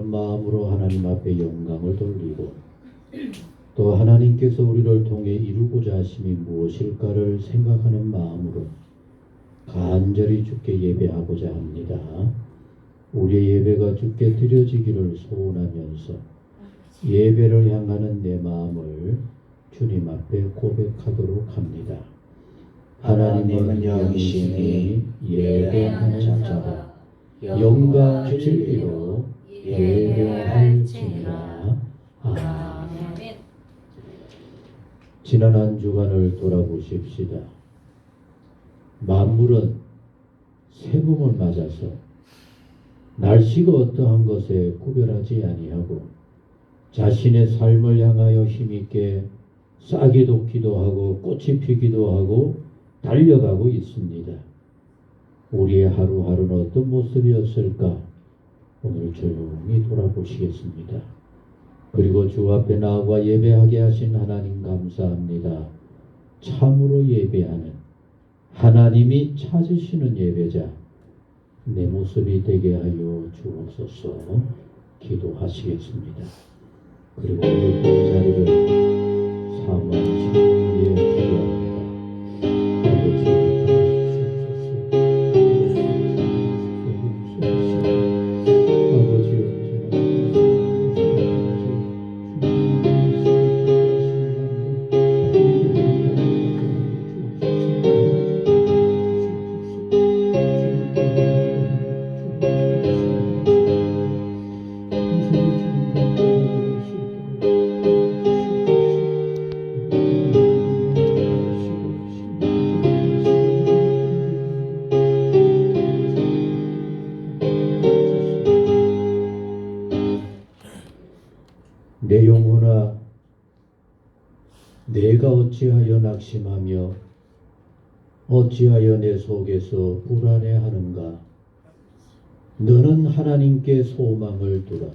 마음으로 하나님 앞에 영광을 돌리고 또 하나님께서 우리를 통해 이루고자 하심이 무엇일까를 생각하는 마음으로 간절히 주께 예배하고자 합니다. 우리의 예배가 주께 드려지기를 소원하면서 예배를 향하는 내 마음을 주님 앞에 고백하도록 합니다. 하나님은 영이시니 예배하는 자가 영과 진리로 예배할지니라. 아멘. 지난 한 주간을 돌아보십시다. 만물은 세봄을 맞아서 날씨가 어떠한 것에 구별하지 아니하고 자신의 삶을 향하여 힘있게 싹이 돋기도 하고 꽃이 피기도 하고 달려가고 있습니다. 우리의 하루하루는 어떤 모습이었을까? 오늘 조용히 돌아보시겠습니다. 그리고 주 앞에 나아가 예배하게 하신 하나님 감사합니다. 참으로 예배하는 하나님이 찾으시는 예배자 내 모습이 되게 하여 주옵소서. 기도하시겠습니다. 그리고 오늘 이 자리를 사모하시는 우리의 기도합니다. 내 영혼아, 내가 어찌하여 낙심하며 어찌하여 내 속에서 불안해하는가? 너는 하나님께 소망을 두라.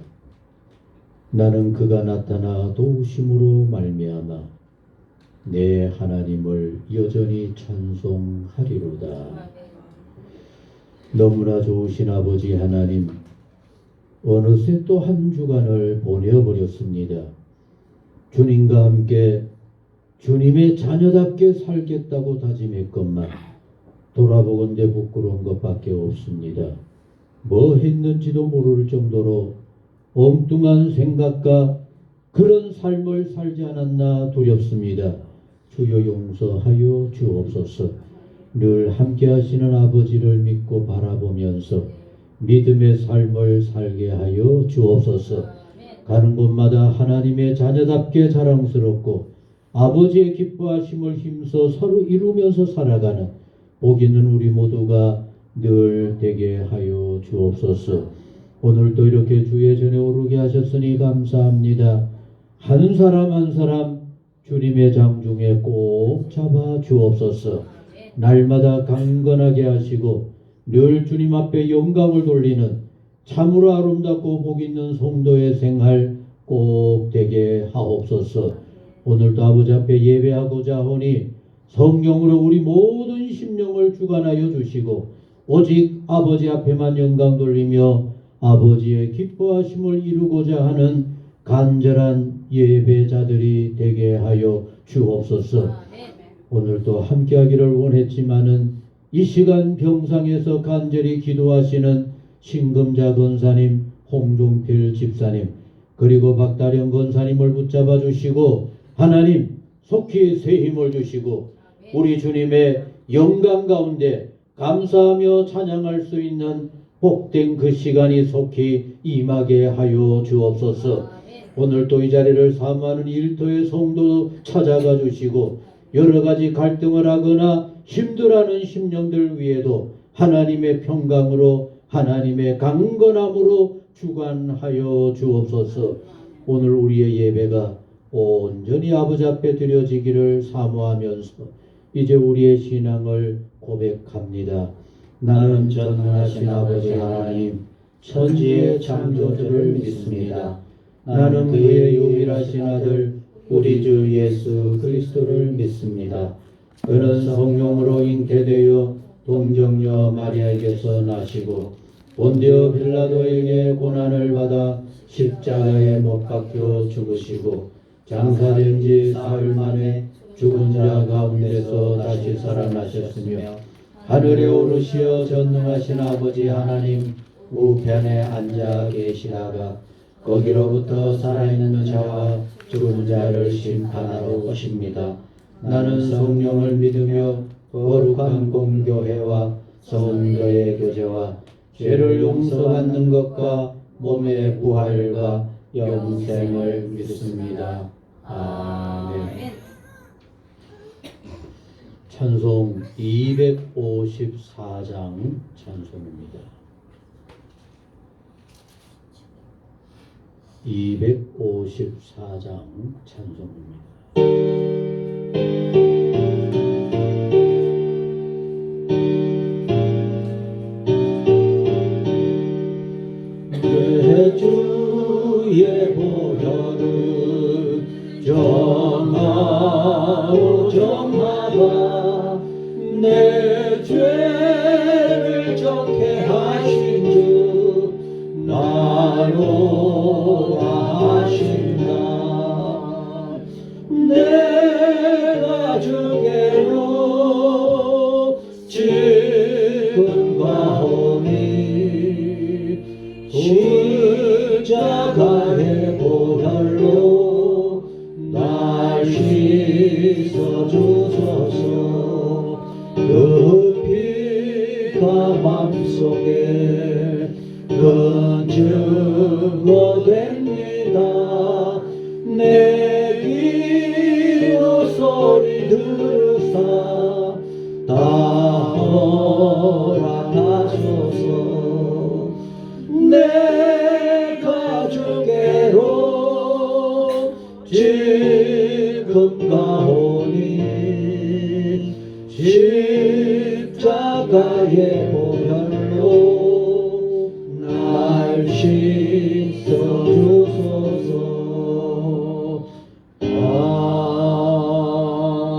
나는 그가 나타나 도우심으로 말미암아 내 하나님을 여전히 찬송하리로다. 너무나 좋으신 아버지 하나님, 어느새 또 한 주간을 보내어버렸습니다. 주님과 함께 주님의 자녀답게 살겠다고 다짐했건만 돌아보건대 부끄러운 것밖에 없습니다. 뭐 했는지도 모를 정도로 엉뚱한 생각과 그런 삶을 살지 않았나 두렵습니다. 주여 용서하여 주옵소서. 늘 함께 하시는 아버지를 믿고 바라보면서 믿음의 삶을 살게 하여 주옵소서. 가는 곳마다 하나님의 자녀답게 자랑스럽고 아버지의 기뻐하심을 힘써 서로 이루면서 살아가는 복 있는 우리 모두가 늘 되게 하여 주옵소서. 오늘도 이렇게 주의 전에 오르게 하셨으니 감사합니다. 한 사람 한 사람 주님의 장중에 꼭 잡아 주옵소서. 날마다 강건하게 하시고 늘 주님 앞에 영광을 돌리는 참으로 아름답고 복 있는 성도의 생활 꼭 되게 하옵소서. 오늘도 아버지 앞에 예배하고자 하오니 성령으로 우리 모든 심령을 주관하여 주시고 오직 아버지 앞에만 영광 돌리며 아버지의 기뻐하심을 이루고자 하는 간절한 예배자들이 되게 하여 주옵소서. 오늘도 함께하기를 원했지만은 이 시간 병상에서 간절히 기도하시는 신금자 권사님, 홍종필 집사님, 그리고 박다령 권사님을 붙잡아 주시고 하나님 속히 새 힘을 주시고 우리 주님의 영광 가운데 감사하며 찬양할 수 있는 복된 그 시간이 속히 임하게 하여 주옵소서. 오늘 또 이 자리를 사모하는 일터의 성도 찾아가 주시고 여러 가지 갈등을 하거나 힘들어하는 심령들 위에도 하나님의 평강으로 하나님의 강건함으로 주관하여 주옵소서. 오늘 우리의 예배가 온전히 아버지 앞에 드려지기를 사모하면서 이제 우리의 신앙을 고백합니다. 나는 전능하신 아버지 하나님 천지의 창조주를 믿습니다. 나는 그의 유일하신 아들 우리 주 예수 그리스도를 믿습니다. 그는 성령으로 잉태되어 동정녀 마리아에게서 나시고 본디오 빌라도에게 고난을 받아 십자가에 못 박혀 죽으시고 장사된 지 사흘 만에 죽은 자 가운데서 다시 살아나셨으며 하늘에 오르시어 전능하신 아버지 하나님 우편에 앉아 계시다가 거기로부터 살아있는 자와 죽은 자를 심판하러 오십니다. 나는 성령을 믿으며 거룩한 공교회와 성도의 교제와 죄를 용서받는 것과 몸의 부활과 영생을 믿습니다. 아멘. 찬송 254장 찬송입니다. 254장 찬송입니다. 내 주의 보혈은 정하오 정하다 내 죄를 적게 하신 주 나로 하신다. 내가 주께로 지금 가오니 십자가의 보혈로 날 씻어 주소서. 그 피가 맘속에 큰 증거 됩니다. 내 귀로 소리 들으사 다 허락하소서. 내가 주께로 지금 가오니 십자가의 보혈로 날 씻어 주소서.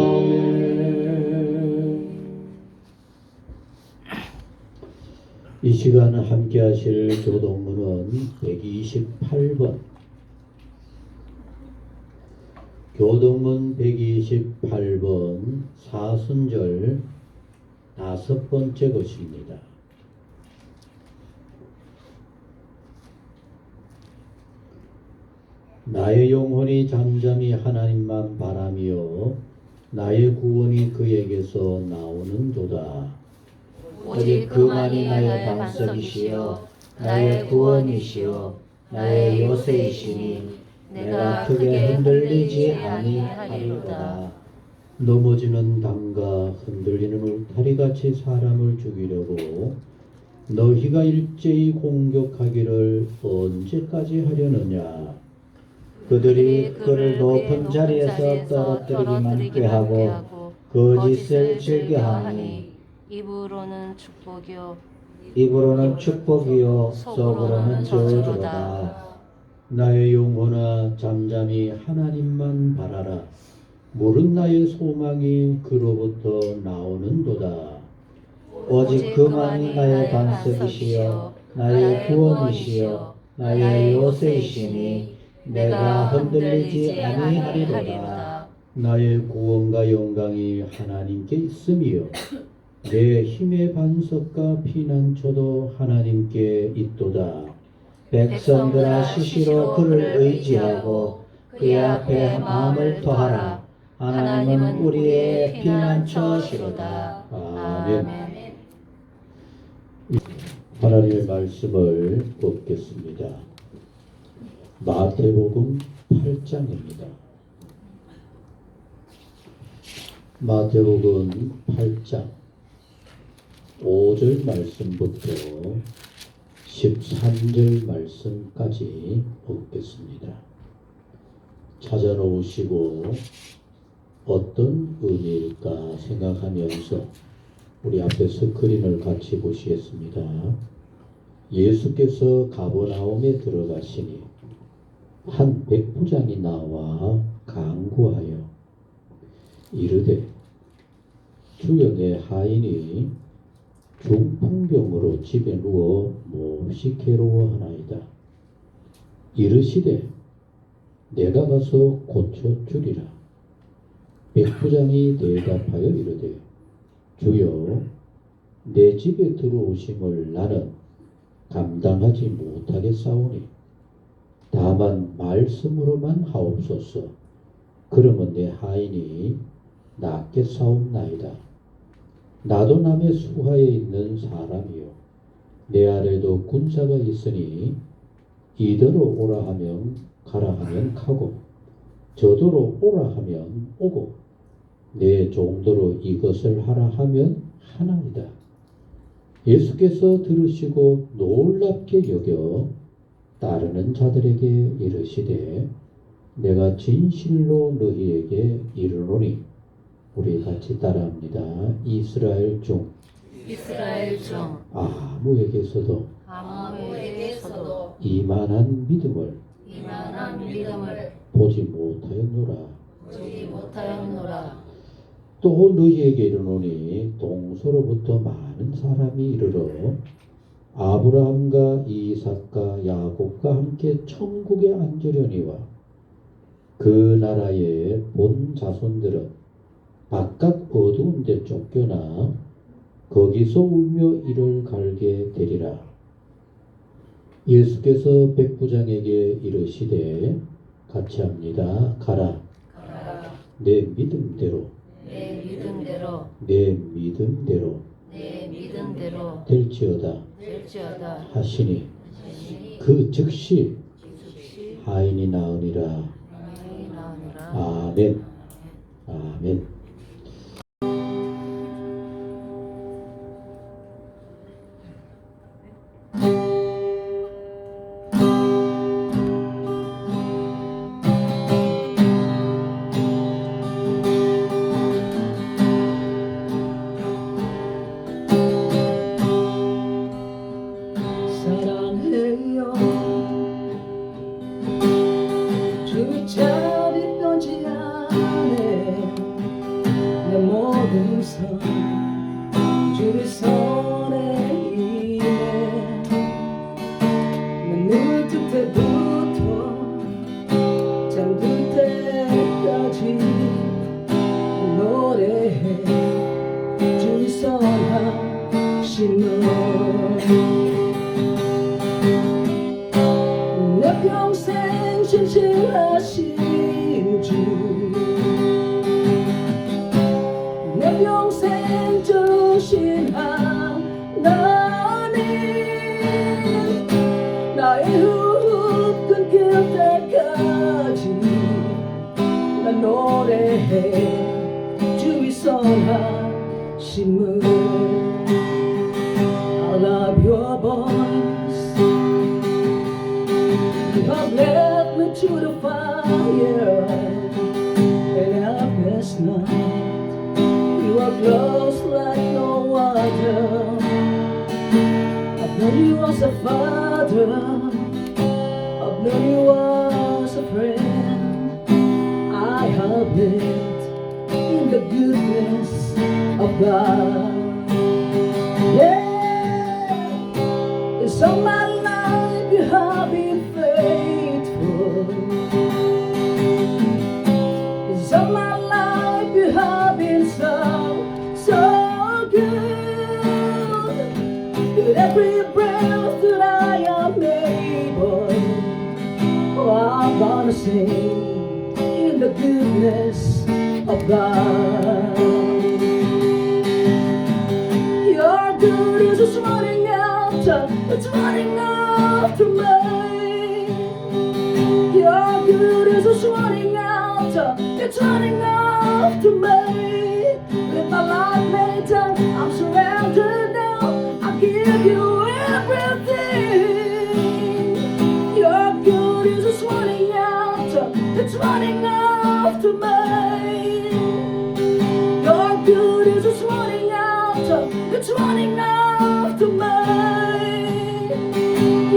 아멘. 이 시간 함께 하실 교동문은 128번. 교동문 128번 사순절 5번째 것입니다. 나의 영혼이 잠잠히 하나님만 바라며 나의 구원이 그에게서 나오는도다. 오직 그만이 나의 반석이시여 나의 구원이시여 나의 요새이시니 내가 크게 흔들리지 아니하리로다. 넘어지는 담과 흔들리는 울타리같이 사람을 죽이려고 너희가 일제히 공격하기를 언제까지 하려느냐. 그들이 그를 높은 자리에서 떨어뜨리기만 꾀하고 거짓을 즐겨하니 입으로는 축복이요 속으로는 저주로다. 나의 영혼아 잠잠히 하나님만 바라라. 모른 나의 소망이 그로부터 나오는도다. 오직 그만이 나의 반석이시여 나의 구원이시여 나의 요새이시니 내가 흔들리지 아니하리로다. 나의 구원과 영광이 하나님께 있으며 내 힘의 반석과 피난처도 하나님께 있도다. 백성들아 시시로 그를 의지하고 그의 앞에 마음을 토하라. 하나님은 우리의 피난처시로다. 아멘. 하나님의 말씀을 읽겠습니다. 마태복음 8장입니다. 마태복음 8장 5절 말씀부터 13절 말씀까지 읽겠습니다. 찾아놓으시고 어떤 의미일까 생각하면서 우리 앞에 스크린을 같이 보시겠습니다. 예수께서 가버나움에 들어가시니 한 백부장이 나와 간구하여 이르되 주여 내 하인이 중풍병으로 집에 누워 몹시 괴로워하나이다. 이르시되 내가 가서 고쳐주리라. 백부장이 대답하여 이르되 주여 내 집에 들어오심을 나는 감당하지 못하겠사오니 다만 말씀으로만 하옵소서. 그러면 내 하인이 낫겠사옵나이다. 나도 남의 수하에 있는 사람이요 내 아래도 군사가 있으니 이더러 오라 하면 가라 하면 가고 저더러 오라 하면 오고 내 종도로 이것을 하라 하면 하나이다. 예수께서 들으시고 놀랍게 여겨 따르는 자들에게 이르시되 내가 진실로 너희에게 이르노니 우리 같이 따라합니다. 이스라엘 중 아무에게서도 이만한 믿음을 보지 못하였노라. 또 너희에게 이르노니 동서로부터 많은 사람이 이르러 아브라함과 이삭과 야곱과 함께 천국에 앉으려니와 그 나라의 본 자손들은 바깥 어두운 데 쫓겨나 거기서 울며 이를 갈게 되리라. 예수께서 백부장에게 이르시되 같이 합니다. 가라. 내 믿음대로 될지어다 하시니 그 즉시 하인이 나으니라. 아멘. 아멘. 사랑해요 주 자리 편지 안에 내 모든 삶 주의 손에 임해 난 눈뜰 때부터 잠들 때까지 노래해 주의 선하심을 내 평생 신실하신 주 내 평생 주신 하나님 나의 호흡 끊길 때까지 난 노래해 주의 선하심을 I love your voice. You have led me to the fire and darkest night. You are close like no other. I've known you as a father. I've known you as a friend. I have lived in the goodness of God. Yeah. It's all my life you have been faithful. It's all my life you have been so good. With every breath that I am able, oh, I'm gonna sing in the goodness of God. Your good is just running after, it's running after me. Your good is just running after, it's running after me. With my life laid down, I'm surrounded now. I give you everything. Your good is just running after, it's running after me. Your good is just running after, it's running after me.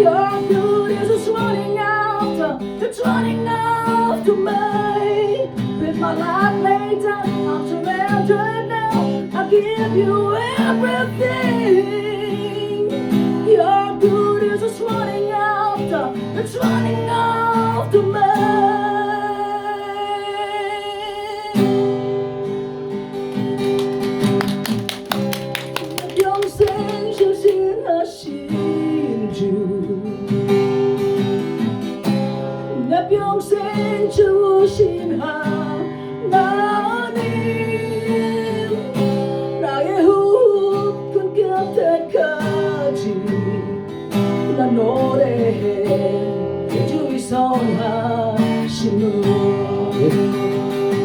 Your good is just running after, it's running after me. With my life laid down, I'm surrounded. give you everything. Your good is just running after, it's running after me. 평생 신실하신 주, 내 평생 주신 하나님, 나의 후끈 끝에까지 난 노래해 주의 선하심을.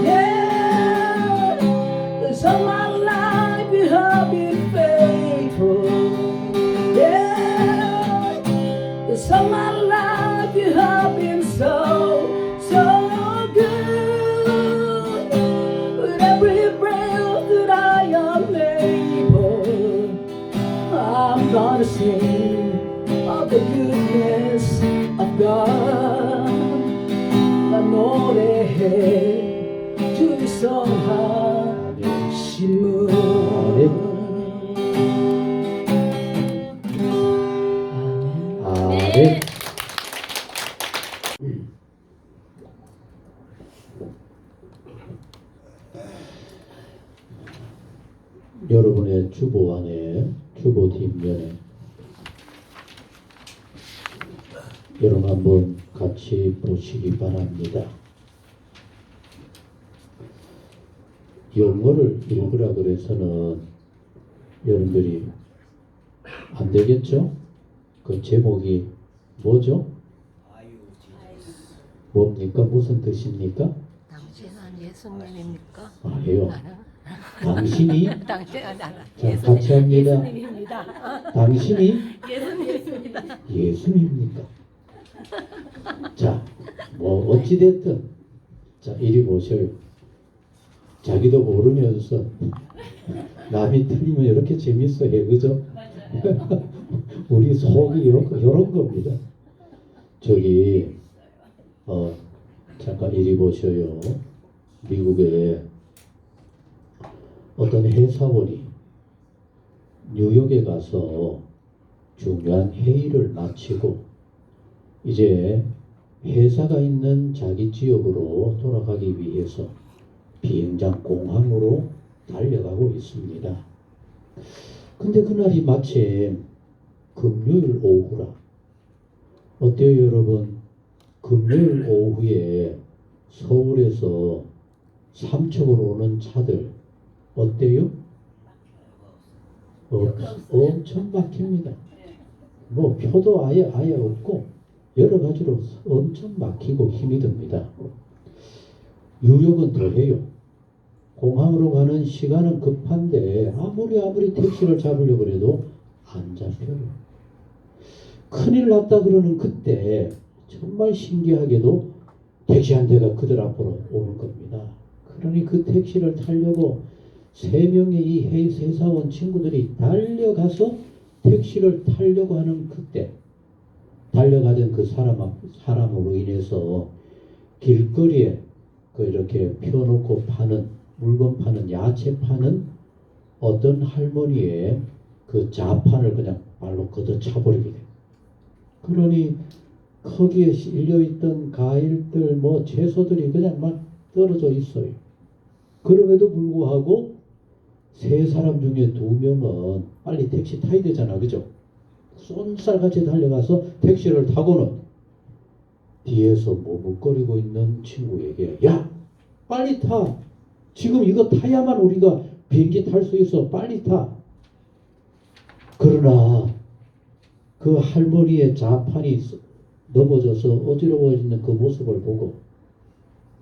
Yeah, 'cause all my life you have been faithful. Yeah, 'cause all my life you have been so, so good. With every breath that I am able, I'm gonna sing of the goodness of God. 난 노래해 주의 선하심을. 아멘. 여러분의 주보 안에, 주보 뒷면에 여러분 한번 같이 보시기 바랍니다. 영어를 읽으라 그래서는 여러분들이 안 되겠죠? 그 제목이 뭐죠? 뭡니까? 무슨 뜻입니까? 당신은 예수님입니까? 아예요. 당신이 당신은 자 같이 합니다. 예수님입니다. 당신이 예수님입니다. 예수님입니까? 자, 뭐 어찌 됐든 자 이리 보셔요. 자기도 모르면서 남이 틀리면 이렇게 재밌어해, 그죠? 우리 속이 이런 겁니다. 저기 잠깐 이리 보셔요. 미국에 어떤 회사원이 뉴욕에 가서 중요한 회의를 마치고 이제 회사가 있는 자기 지역으로 돌아가기 위해서 비행장 공항으로 달려가고 있습니다. 근데 그날이 마침 금요일 오후라. 어때요, 여러분? 금요일 오후에 서울에서 삼척으로 오는 차들 어때요? 엄청 막힙니다. 뭐 표도 아예 없고 여러 가지로 엄청 막히고 힘이 듭니다. 뉴욕은 더해요. 공항으로 가는 시간은 급한데 아무리 택시를 잡으려고 해도 안 잡혀요. 큰일 났다 그러는 그때 정말 신기하게도 택시 한 대가 그들 앞으로 오는 겁니다. 그러니 그 택시를 타려고 세 명의 이 회사원 친구들이 달려가서 택시를 타려고 하는 그때 달려가던 그 사람으로 인해서 길거리에 그 이렇게 펴놓고 파는 물건 파는 야채 파는 어떤 할머니의 그 자판을 그냥 발로 걷어차버리게 돼요. 그러니 거기에 실려있던 과일들 뭐 채소들이 그냥 막 떨어져 있어요. 그럼에도 불구하고 세 사람 중에 두 명은 빨리 택시 타야 되잖아, 그죠? 쏜살같이 달려가서 택시를 타고는 뒤에서 머뭇거리고 있는 친구에게 야 빨리 타, 지금 이거 타야만 우리가 비행기 탈 수 있어, 빨리 타. 그러나 그 할머니의 자판이 넘어져서 어지러워지는 그 모습을 보고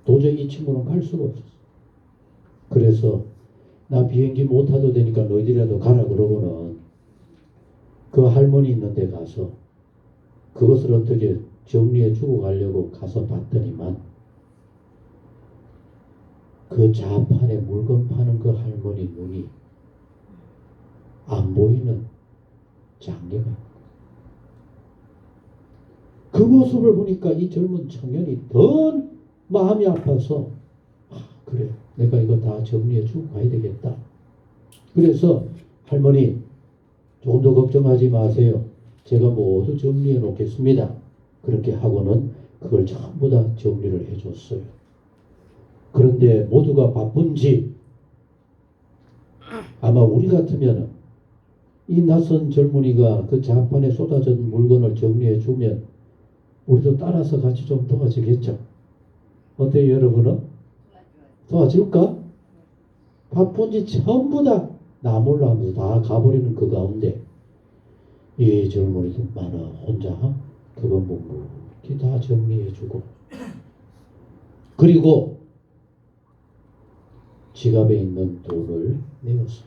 도저히 이 친구는 갈 수가 없었어. 그래서 나 비행기 못 타도 되니까 너희들이라도 가라 그러고는 그 할머니 있는 데 가서 그것을 어떻게 정리해 주고 가려고 가서 봤더니만 그 자판에 물건 파는 그 할머니 눈이 안 보이는 장애가. 그 모습을 보니까 이 젊은 청년이 더 마음이 아파서 그래 내가 이거 다 정리해 주고 가야 되겠다. 그래서 할머니 조금 더 걱정하지 마세요. 제가 모두 정리해 놓겠습니다. 그렇게 하고는 그걸 전부 다 정리를 해줬어요. 그런데 모두가 바쁜지 아마 우리 같으면 이 낯선 젊은이가 그 자판에 쏟아진 물건을 정리해 주면 우리도 따라서 같이 좀 도와주겠죠. 어때요 여러분은? 도와줄까? 바쁜지 전부 다 나몰라 하면서 다 가버리는 그 가운데 이 젊은이도 많아 혼자 그거 묵묵히 다 정리해주고 그리고 지갑에 있는 돈을 내었어.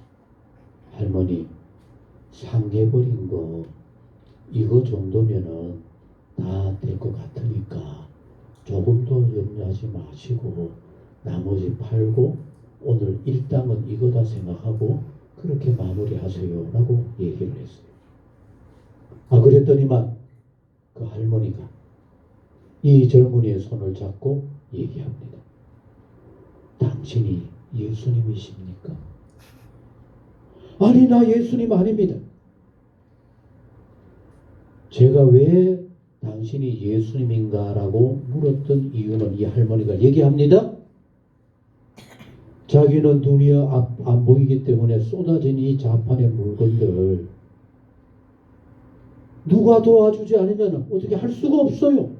할머니 상해버린 거 이거 정도면은 다 될 것 같으니까 조금 더 염려하지 마시고 나머지 팔고 오늘 일당은 이거다 생각하고 그렇게 마무리하세요 라고 얘기를 했어요. 그랬더니만 그 할머니가 이 젊은이의 손을 잡고 얘기합니다. 당신이 예수님이십니까? 아니 나 예수님 아닙니다. 제가 왜 당신이 예수님인가 라고 물었던 이유는 이 할머니가 얘기합니다. 자기는 눈이 안 보이기 때문에 쏟아진 이 자판의 물건들 누가 도와주지 않으면 어떻게 할 수가 없어요.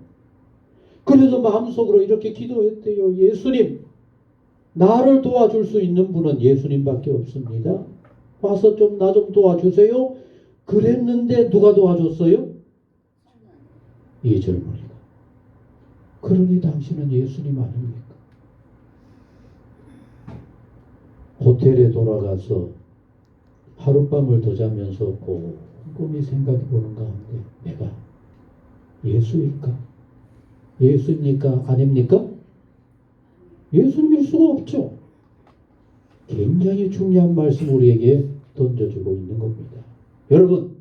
그래서 마음속으로 이렇게 기도했대요. 예수님 나를 도와줄 수 있는 분은 예수님밖에 없습니다. 와서 좀 나 좀 도와주세요. 그랬는데 누가 도와줬어요? 이 젊은이가. 그러니 당신은 예수님 아닙니까? 호텔에 돌아가서 하룻밤을 더 자면서 꼼꼼히 생각해 보는 가운데 내가 예수일까? 예수입니까? 아닙니까? 예수님일 수가 없죠. 굉장히 중요한 말씀 우리에게 던져주고 있는 겁니다. 여러분,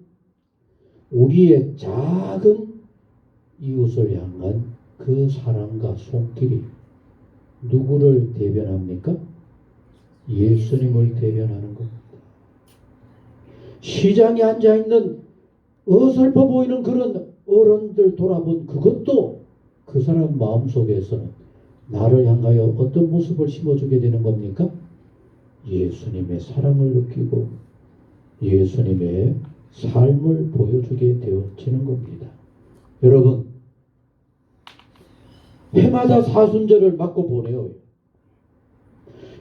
우리의 작은 이웃을 향한 그 사랑과 손길이 누구를 대변합니까? 예수님을 대변하는 겁니다. 시장에 앉아있는 어설퍼 보이는 그런 어른들 돌아본 그것도 그 사람 마음속에서는 나를 향하여 어떤 모습을 심어주게 되는 겁니까? 예수님의 사랑을 느끼고 예수님의 삶을 보여주게 되어지는 겁니다. 여러분, 해마다 사순절을 맞고 보내요.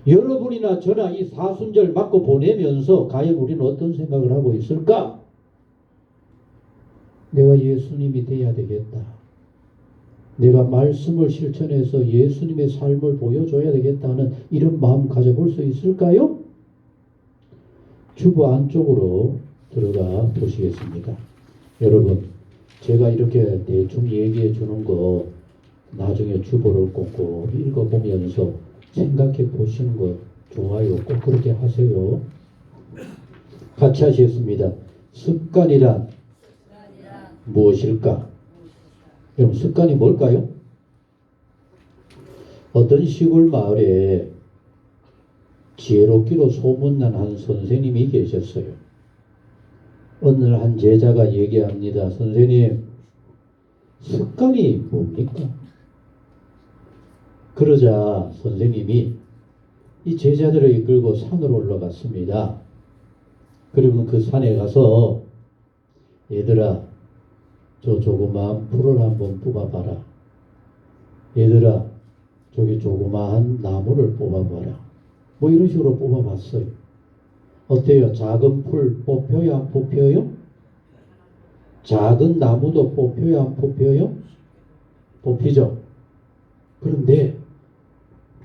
여러분이나 저나 이 사순절 맞고 보내면서 과연 우리는 어떤 생각을 하고 있을까? 내가 예수님이 돼야 되겠다. 내가 말씀을 실천해서 예수님의 삶을 보여줘야 되겠다는 이런 마음 가져볼 수 있을까요? 주보 안쪽으로 들어가 보시겠습니다. 여러분, 제가 이렇게 대충 얘기해 주는 거 나중에 주보를 꼼꼼히 읽어보면서 생각해 보시는 거 좋아요. 꼭 그렇게 하세요. 같이 하시겠습니다. 습관이란 무엇일까? 여러분, 습관이 뭘까요? 어떤 시골 마을에 지혜롭기로 소문난 한 선생님이 계셨어요. 어느 날 한 제자가 얘기합니다. 선생님, 습관이 뭡니까? 그러자 선생님이 이 제자들을 이끌고 산으로 올라갔습니다. 그리고 그 산에 가서 얘들아, 저 조그마한 풀을 한번 뽑아봐라. 얘들아, 저기 조그마한 나무를 뽑아봐라. 뭐 이런 식으로 뽑아봤어요. 어때요? 작은 풀 뽑혀요? 안 뽑혀요? 작은 나무도 뽑혀요? 안 뽑혀요? 뽑히죠? 그런데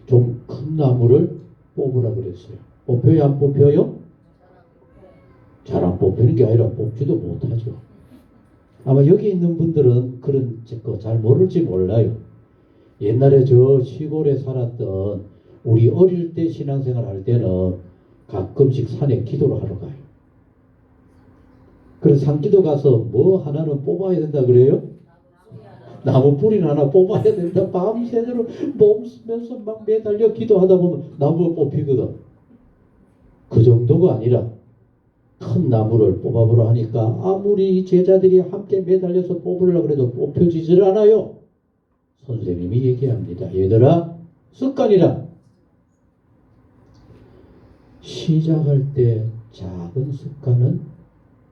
좀 큰 나무를 뽑으라 그랬어요. 뽑혀요? 안 뽑혀요? 잘 안 뽑히는 게 아니라 뽑지도 못하죠. 아마 여기 있는 분들은 그런 거 잘 모를지 몰라요. 옛날에 저 시골에 살았던 우리 어릴 때 신앙생활 할 때는 가끔씩 산에 기도를 하러 가요. 그래서 산기도 가서 뭐 하나는 뽑아야 된다 그래요? 나무 뿌리는 하나 뽑아야 된다. 밤새도록 몸 쓰면서 막 매달려 기도하다 보면 나무가 뽑히거든. 그 정도가 아니라 큰 나무를 뽑아보라 하니까 아무리 제자들이 함께 매달려서 뽑으려고 해도 뽑혀지질 않아요. 선생님이 얘기합니다. 얘들아, 습관이라. 시작할 때 작은 습관은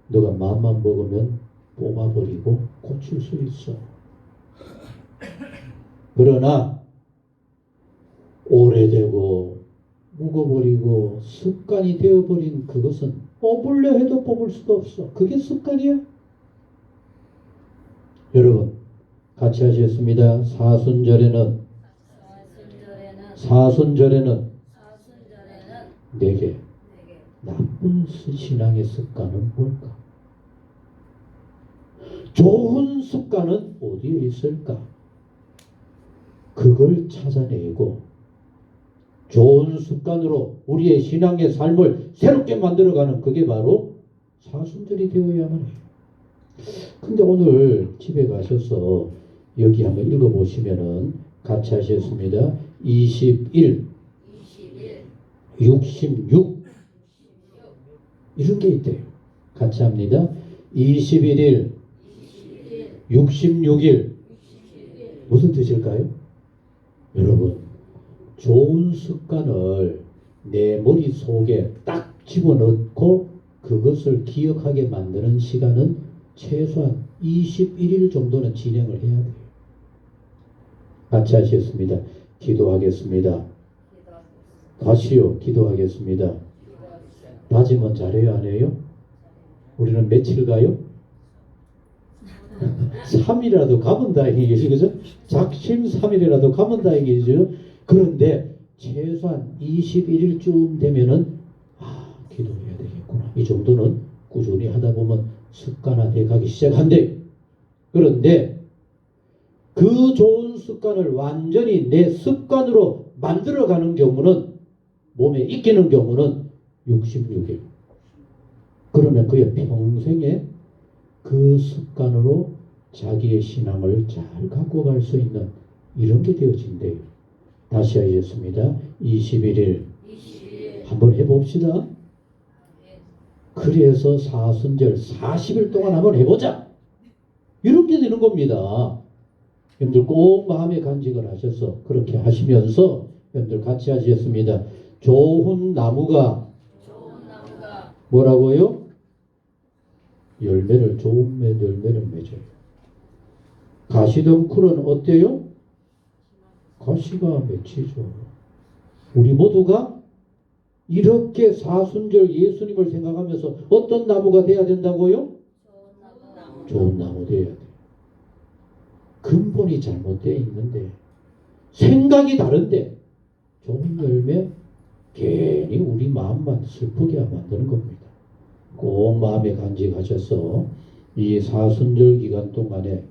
너가 마음만 먹으면 뽑아버리고 고칠 수 있어. 그러나 오래되고 묵어버리고 습관이 되어버린 그것은 뽑으려 해도 뽑을 수가 없어. 그게 습관이야. 여러분 같이 하시겠습니다. 사순절에는 내게 나쁜 신앙의 습관은 뭘까? 좋은 습관은 어디에 있을까? 그걸 찾아내고 좋은 습관으로 우리의 신앙의 삶을 새롭게 만들어가는 그게 바로 사순절이 되어야만 해요. 근데 오늘 집에 가셔서 여기 한번 읽어보시면은 같이 하셨습니다. 21, 66 이런 게 있대요. 같이 합니다. 21일, 66일 무슨 뜻일까요? 여러분 좋은 습관을 내 머릿속에 딱 집어넣고 그것을 기억하게 만드는 시간은 최소한 21일 정도는 진행을 해야 돼요. 같이 하시겠습니다. 기도하겠습니다. 다시요. 기도하겠습니다. 다짐은 잘해요? 안 해요? 우리는 며칠 가요? 3일이라도 가면 다행이겠죠. 그죠? 작심 3일이라도 가면 다행이죠. 그런데 최소한 21일쯤 되면은 기도해야 되겠구나. 이 정도는 꾸준히 하다 보면 습관화돼 가기 시작한대. 그런데 그 좋은 습관을 완전히 내 습관으로 만들어가는 경우는 몸에 익히는 경우는 66일. 그러면 그의 평생에 그 습관으로 자기의 신앙을 잘 갖고 갈 수 있는 이런 게 되어진대요. 다시 하겠습니다. 21일 한번 해봅시다. 그래서 사순절 40일 동안 한번 해보자. 이렇게 되는 겁니다. 여러분들 꼭 마음에 간직을 하셔서 그렇게 하시면서 여러분들 같이 하시겠습니다. 좋은 나무가 뭐라고요? 열매를 좋은 열매를 맺어요. 가시덤굴은 어때요? 가시가 맺히죠. 우리 모두가 이렇게 사순절 예수님을 생각하면서 어떤 나무가 돼야 된다고요? 좋은 나무 돼야 돼. 근본이 잘못되어 있는데 생각이 다른데 좋은 열매 괜히 우리 마음만 슬프게 만드는 겁니다. 꼭 마음에 간직하셔서 이 사순절 기간 동안에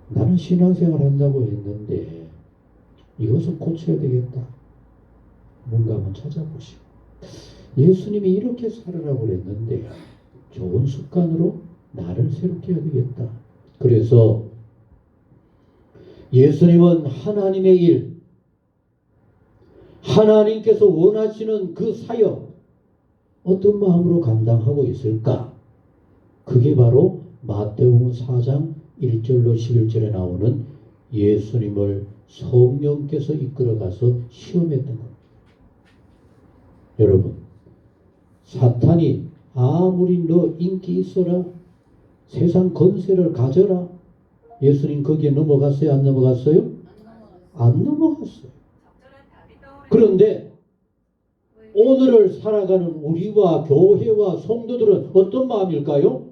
나는 신앙생활 한다고 했는데 이것은 고쳐야 되겠다. 뭔가 한번 찾아보시고 예수님이 이렇게 살아라고 그랬는데 좋은 습관으로 나를 새롭게 해야 되겠다. 그래서 예수님은 하나님의 일, 하나님께서 원하시는 그 사역 어떤 마음으로 감당하고 있을까? 그게 바로 마태복음 4장 1절로 11절에 나오는 예수님을 성령께서 이끌어가서 시험했던 겁니다. 여러분, 사탄이 아무리 너 인기 있어라, 세상 건세를 가져라, 예수님 거기에 넘어갔어요? 안 넘어갔어요? 안 넘어갔어요. 그런데 오늘을 살아가는 우리와 교회와 성도들은 어떤 마음일까요?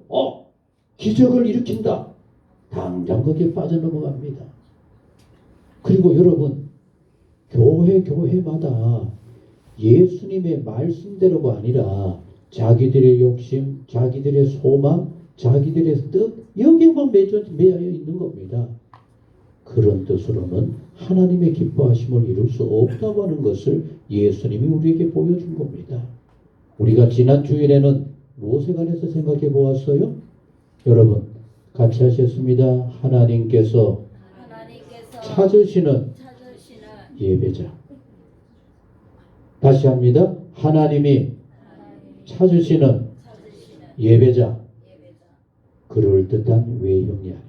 기적을 일으킨다. 당장 거기에 빠져넘어갑니다. 그리고 여러분, 교회마다 예수님의 말씀대로가 아니라 자기들의 욕심, 자기들의 소망, 자기들의 뜻 여기에만 매여 있는 겁니다. 그런 뜻으로는 하나님의 기뻐하심을 이룰 수 없다고 하는 것을 예수님이 우리에게 보여준 겁니다. 우리가 지난 주일에는 무엇에 관해서 생각해 보았어요? 여러분 같이 하셨습니다. 하나님께서 찾으시는 예배자. 다시 합니다. 하나님이 찾으시는 예배자, 그럴듯한 외형이 아닙니다.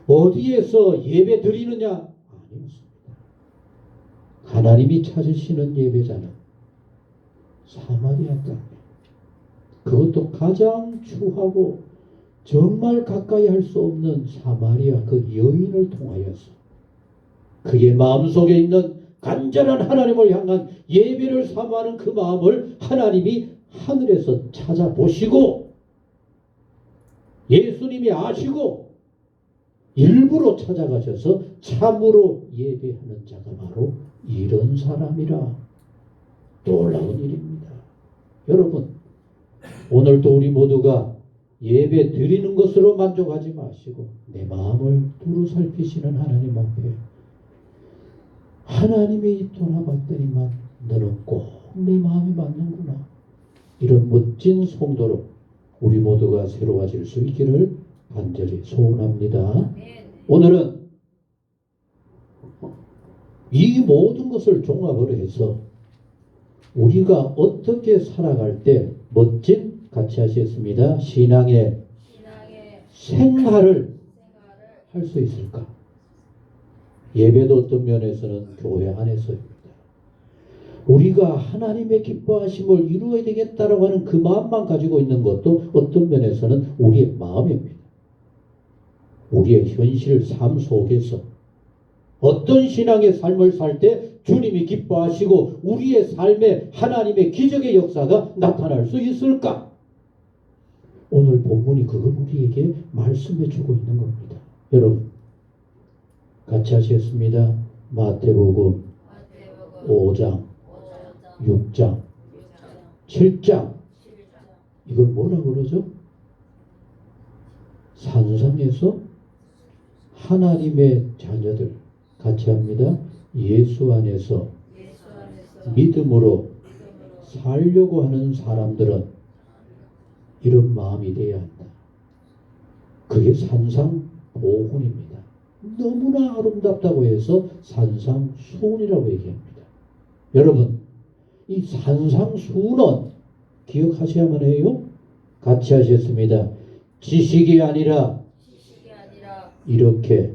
어디에서 예배 드리느냐? 아니었습니다. 하나님이 찾으시는 예배자는 사마리아 땅에, 그것도 가장 추하고 정말 가까이 할 수 없는 사마리아 그 여인을 통하여서 그의 마음속에 있는 간절한 하나님을 향한 예배를 사모하는 그 마음을 하나님이 하늘에서 찾아보시고 예수님이 아시고 일부러 찾아가셔서 참으로 예배하는 자가 바로 이런 사람이라. 놀라운 일입니다. 여러분, 오늘도 우리 모두가 예배 드리는 것으로 만족하지 마시고 내 마음을 두루 살피시는 하나님 앞에 하나님이 돌아봤더니만 너는 꼭 내 마음이 맞는구나, 이런 멋진 성도로 우리 모두가 새로워질 수 있기를 간절히 소원합니다. 오늘은 이 모든 것을 종합을 해서 우리가 어떻게 살아갈 때 멋진, 같이 하시겠습니다, 신앙의 생활을 할 수 있을까? 예배도 어떤 면에서는 교회 안에서입니다. 우리가 하나님의 기뻐하심을 이루어야 되겠다라고 하는 그 마음만 가지고 있는 것도 어떤 면에서는 우리의 마음입니다. 우리의 현실 삶 속에서 어떤 신앙의 삶을 살 때 주님이 기뻐하시고 우리의 삶에 하나님의 기적의 역사가 나타날 수 있을까? 오늘 본문이 그걸 우리에게 말씀해 주고 있는 겁니다. 여러분, 같이 하시겠습니다. 마태복음 5장, 6장, 7장. 이걸 뭐라 그러죠? 산상에서 하나님의 자녀들, 같이 합니다. 예수 안에서 믿음으로 살려고 하는 사람들은 이런 마음이 되어야 한다. 그게 산상보훈입니다. 너무나 아름답다고 해서 산상수훈이라고 얘기합니다. 여러분, 이 산상수훈은 기억하셔야만 해요. 같이 하셨습니다. 지식이 아니라 이렇게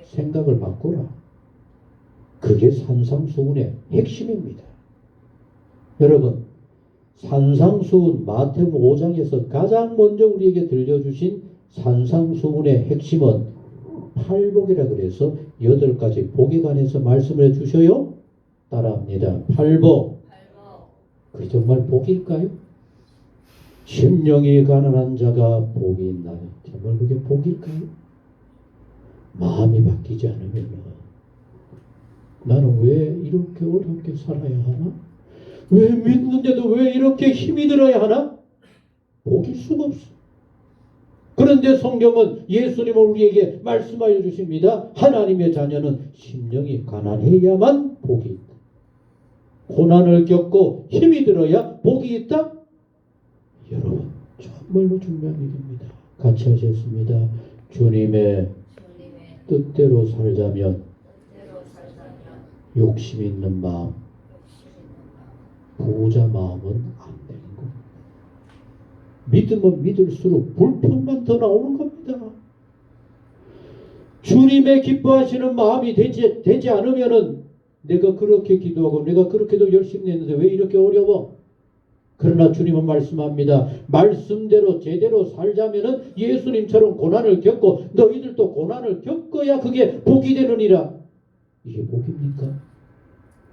생각을 바꾸라. 그게 산상수훈의 핵심입니다. 여러분, 산상수훈 마태복음 5장에서 가장 먼저 우리에게 들려주신 산상수훈의 핵심은 팔복이라 그래서 8가지 복에 관해서 말씀을 해주셔요. 따라합니다. 팔복. 그게 정말 복일까요? 심령이 가난한 자가 복이 있나니, 정말 그게 복일까요? 마음이 바뀌지 않으면 나는 왜 이렇게 어렵게 살아야 하나? 왜 믿는데도 왜 이렇게 힘이 들어야 하나? 복일 수가 없어. 그런데 성경은 예수님을 우리에게 말씀하여 주십니다. 하나님의 자녀는 심령이 가난해야만 복이 있다. 고난을 겪고 힘이 들어야 복이 있다? 여러분, 정말로 중요한 일입니다. 같이 하셨습니다. 주님의 뜻대로 살자면 욕심 있는 마음, 부자 마음은 안 되는 겁니다. 믿으면 믿을수록 불평만 더 나오는 겁니다. 주님의 기뻐하시는 마음이 되지 않으면은 내가 그렇게 기도하고 내가 그렇게도 열심히 했는데 왜 이렇게 어려워? 그러나 주님은 말씀합니다. 말씀대로 제대로 살자면은 예수님처럼 고난을 겪고 너희들도 고난을 겪어야 그게 복이 되느니라. 이게 복입니까?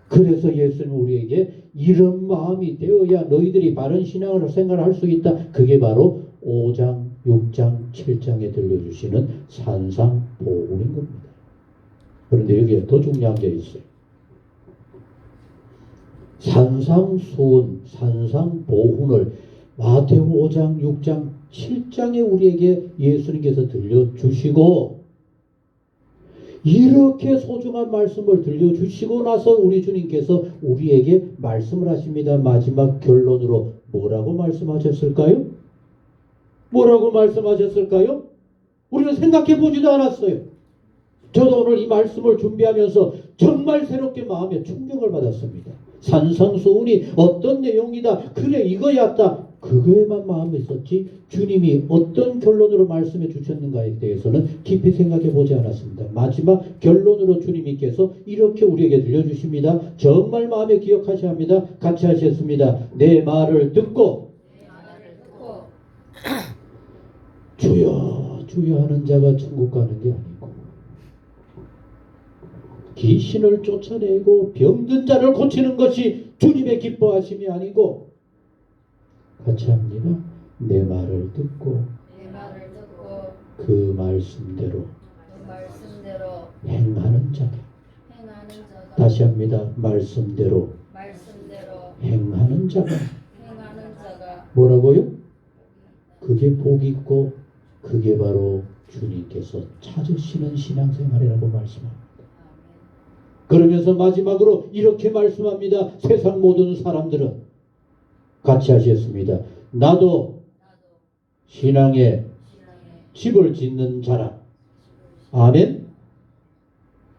그래서 예수님은 우리에게 이런 마음이 되어야 너희들이 바른 신앙을 생활할 수 있다. 그게 바로 5장, 6장, 7장에 들려주시는 산상보훈인 겁니다. 그런데 여기에 더 중요한 게 있어요. 산상수훈, 산상보훈을 마태복음 5장, 6장, 7장에 우리에게 예수님께서 들려주시고 이렇게 소중한 말씀을 들려주시고 나서 우리 주님께서 우리에게 말씀을 하십니다. 마지막 결론으로 뭐라고 말씀하셨을까요? 뭐라고 말씀하셨을까요? 우리는 생각해 보지도 않았어요. 저도 오늘 이 말씀을 준비하면서 정말 새롭게 마음에 충격을 받았습니다. 산상수훈이 어떤 내용이다, 그래 이거였다, 그거에만 마음에 있었지 주님이 어떤 결론으로 말씀해 주셨는가에 대해서는 깊이 생각해 보지 않았습니다. 마지막 결론으로 주님께서 이렇게 우리에게 들려주십니다. 정말 마음에 기억하셔야 합니다. 같이 하셨습니다. 내 말을 듣고 주여 주여 하는 자가 천국 가는 게 아니고, 귀신을 쫓아내고 병든 자를 고치는 것이 주님의 기뻐하심이 아니고, 같이 합니다. 내 말을 듣고 그 말씀대로 행하는 자다. 다시 합니다. 말씀대로 행하는 자가 뭐라고요? 그게 복 있고 그게 바로 주님께서 찾으시는 신앙생활이라고 말씀합니다. 그러면서 마지막으로 이렇게 말씀합니다. 세상 모든 사람들은 같이 하셨습니다. 나도 신앙의 집을 짓는 자라. 아멘.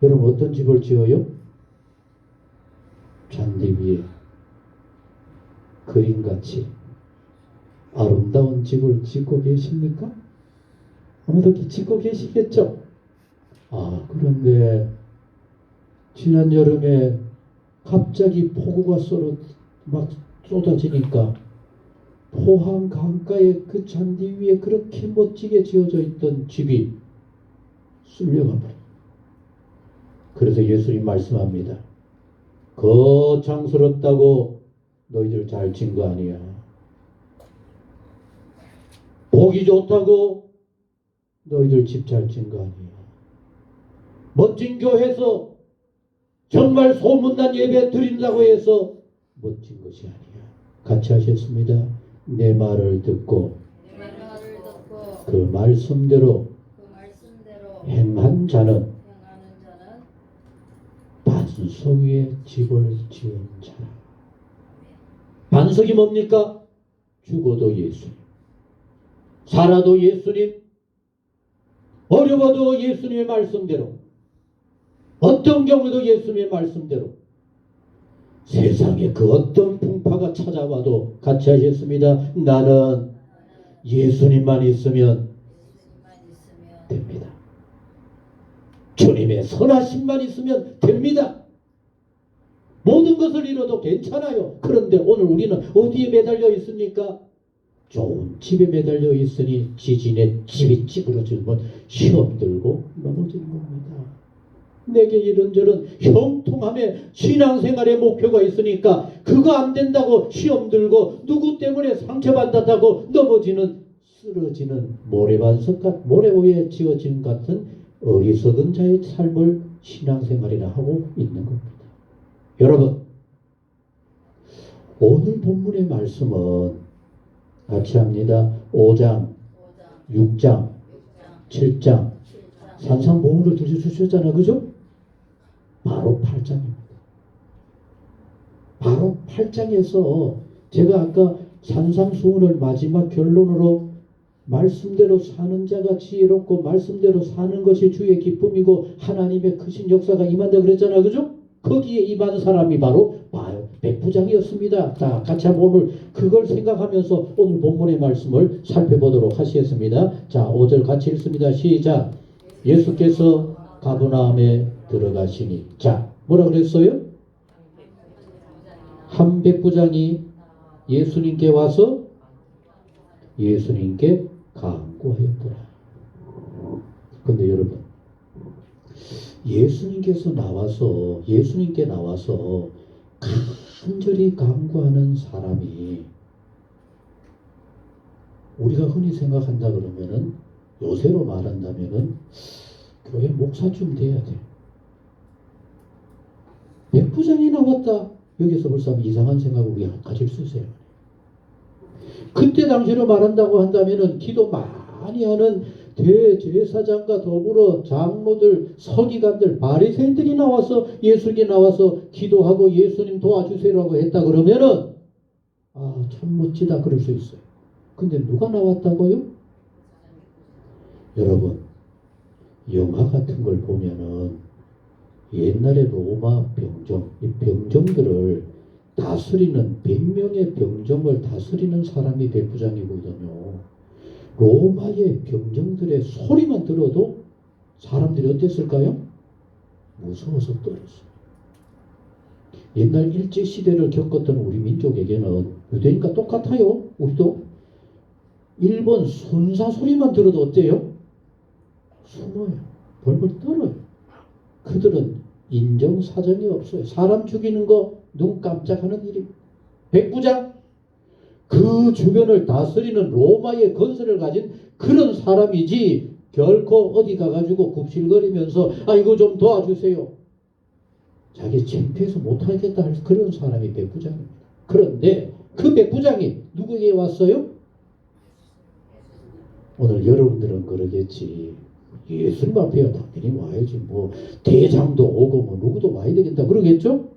여러분 어떤 집을 지어요? 잔디 위에 그림같이 아름다운 집을 짓고 계십니까? 아무도 짓고 계시겠죠? 그런데 지난 여름에 갑자기 폭우가 막 쏟아지니까 포항 강가의 그 잔디 위에 그렇게 멋지게 지어져 있던 집이 쓸려가 버려요. 그래서 예수님 말씀합니다. 거창스럽다고 너희들 잘 진 거 아니야. 보기 좋다고 너희들 집 잘 진 거 아니야. 멋진 교회에서 정말 소문난 예배 드린다고 해서 멋진 것이 아니야. 같이 하셨습니다. 내 말을 듣고 그 말씀대로 행한 자는 반석 위에 집을 지은 자라. 반석이 뭡니까? 죽어도 예수님, 살아도 예수님, 어려워도 예수님의 말씀대로, 어떤 경우도 예수님의 말씀대로, 세상에 그 어떤 풍파가 찾아와도 같이 하셨습니다. 나는 예수님만 있으면 됩니다. 주님의 선하심만 있으면 됩니다. 모든 것을 잃어도 괜찮아요. 그런데 오늘 우리는 어디에 매달려 있습니까? 좋은 집에 매달려 있으니 지진에 집이 찌그러지면 시험 들고 넘어지는 겁니다. 내게 이런저런 형통함의 신앙생활의 목표가 있으니까 그거 안 된다고 시험 들고 누구 때문에 상처받았다고 넘어지는, 쓰러지는 모래 위에 지어진 같은 어리석은 자의 삶을 신앙생활이라 하고 있는 겁니다. 여러분, 오늘 본문의 말씀은 같이 합니다. 5장, 6장, 7장 산상보훈을 들려주셨잖아요. 그죠? 바로 8장입니다. 바로 8장에서 제가 아까 산상수훈을 마지막 결론으로 말씀대로 사는 자가 지혜롭고 말씀대로 사는 것이 주의 기쁨이고 하나님의 크신 역사가 임한다 그랬잖아요. 그죠? 거기에 임한 사람이 바로 백부장이었습니다. 자, 같이 한번 오늘 그걸 생각하면서 오늘 본문의 말씀을 살펴보도록 하시겠습니다. 자, 5절 같이 읽습니다. 시작. 예수께서 가버나움에 들어가시니. 자, 뭐라 그랬어요? 한 백부장이 예수님께 와서 예수님께 간구하였더라. 근데 여러분, 예수님께 나와서 간절히 간구하는 사람이 우리가 흔히 생각한다 그러면은, 요새로 말한다면은 교회 목사쯤 돼야 돼. 백부장이 나왔다. 여기서 벌써 이상한 생각을 우리가 가질 수 있어요. 그때 당시로 말한다고 한다면은 기도 많이 하는 대제사장과 더불어 장로들, 서기관들, 바리새인들이 나와서 예수님께 나와서 기도하고 예수님 도와주세요라고 했다 그러면은 참 멋지다 그럴 수 있어요. 근데 누가 나왔다고요? 여러분, 영화 같은 걸 보면은 옛날에 로마 병정, 이 병정들을 다스리는 100명의 병정을 다스리는 사람이 백부장이거든요. 로마의 병정들의 소리만 들어도 사람들이 어땠을까요? 무서워서 떨었어요. 옛날 일제시대를 겪었던 우리 민족에게는 유대인과 똑같아요. 우리도 일본 순사 소리만 들어도 어때요? 숨어요. 벌벌 떨어요. 그들은 인정사정이 없어요. 사람 죽이는 거 눈 깜짝하는 일이. 백부장, 그 주변을 다스리는 로마의 건설을 가진 그런 사람이지 결코 어디 가가지고 굽실거리면서 이거 좀 도와주세요. 자기 창피해서 못하겠다 할 그런 사람이 백부장입니다. 그런데 그 백부장이 누구에게 왔어요? 오늘 여러분들은 그러겠지. 예수님 앞에야 당연히 와야지. 뭐 대장도 오고 뭐 누구도 와야 되겠다 그러겠죠?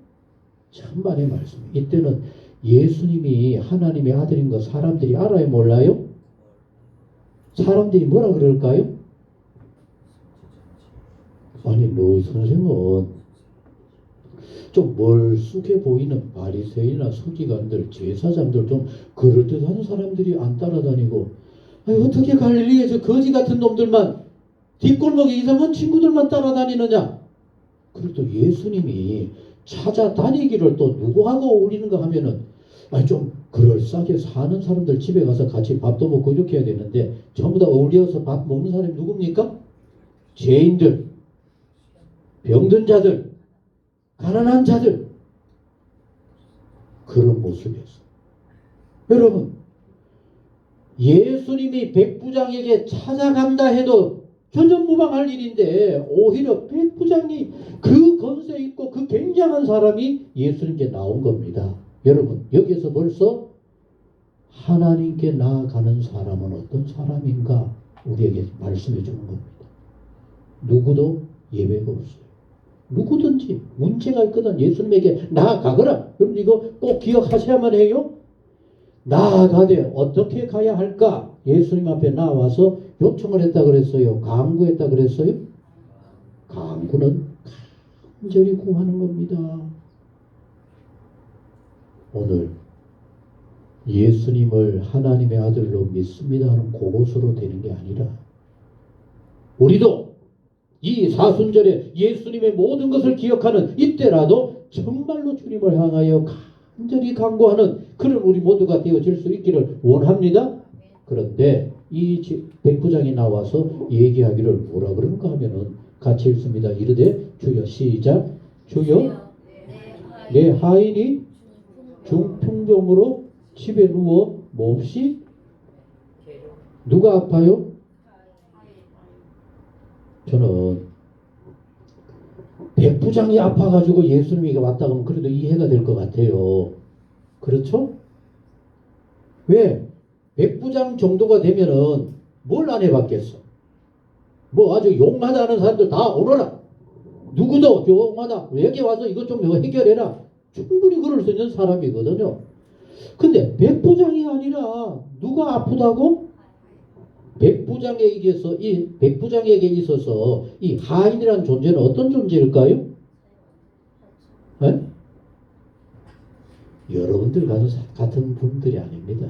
천만의 말씀. 이때는 예수님이 하나님의 아들인 거 사람들이 알아요, 몰라요? 사람들이 뭐라 그럴까요? 아니 너희 선생은 좀 멀쑥해 보이는 바리새인이나 서기관들, 제사장들 좀 그럴듯한 사람들이 안 따라다니고 어떻게 갈릴리에 저 거지 같은 놈들만 뒷골목에 이상한 친구들만 따라다니느냐? 그리고 또 예수님이 찾아다니기를 또 누구하고 어울리는가 하면은 좀 그럴싸하게 사는 사람들 집에 가서 같이 밥도 먹고 이렇게 해야 되는데 전부 다 어울려서 밥 먹는 사람이 누굽니까? 죄인들, 병든 자들, 가난한 자들. 그런 모습이었어요. 여러분, 예수님이 백부장에게 찾아간다 해도 전전무방할 일인데 오히려 백부장이 그 건세 있고 그 굉장한 사람이 예수님께 나온 겁니다. 여러분, 여기에서 벌써 하나님께 나아가는 사람은 어떤 사람인가 우리에게 말씀해 주는 겁니다. 누구도 예외가 없어요. 누구든지 문제가 있거든 예수님에게 나아가거라. 여러분 이거 꼭 기억하셔야만 해요. 나아가되 어떻게 가야 할까? 예수님 앞에 나와서 요청을 했다 그랬어요? 간구했다 그랬어요? 간구는 간절히 구하는 겁니다. 오늘 예수님을 하나님의 아들로 믿습니다 하는 그것으로 되는 게 아니라 우리도 이 사순절에 예수님의 모든 것을 기억하는 이때라도 정말로 주님을 향하여 간절히 간구하는 그런 우리 모두가 되어질 수 있기를 원합니다. 그런데 이 백부장이 나와서 얘기하기를 뭐라 그런가 하면은 같이 읽습니다. 이르되 주여 시작. 주여 내 하인이 중풍병으로 집에 누워 몹시 누가 아파요? 저는 백부장이 아파가지고 예수님이 왔다 그러면 그래도 이해가 될 것 같아요. 그렇죠? 왜? 백부장 정도가 되면은 뭘 안 해봤겠어? 뭐 아주 용하다는 사람들 다 오너라. 누구도 용하다. 여기 와서 이것 좀 해결해라. 충분히 그럴 수 있는 사람이거든요. 근데 백부장이 아니라 누가 아프다고? 백부장에게 있어서 이 하인이라는 존재는 어떤 존재일까요? 네? 여러분들 같은 분들이 아닙니다.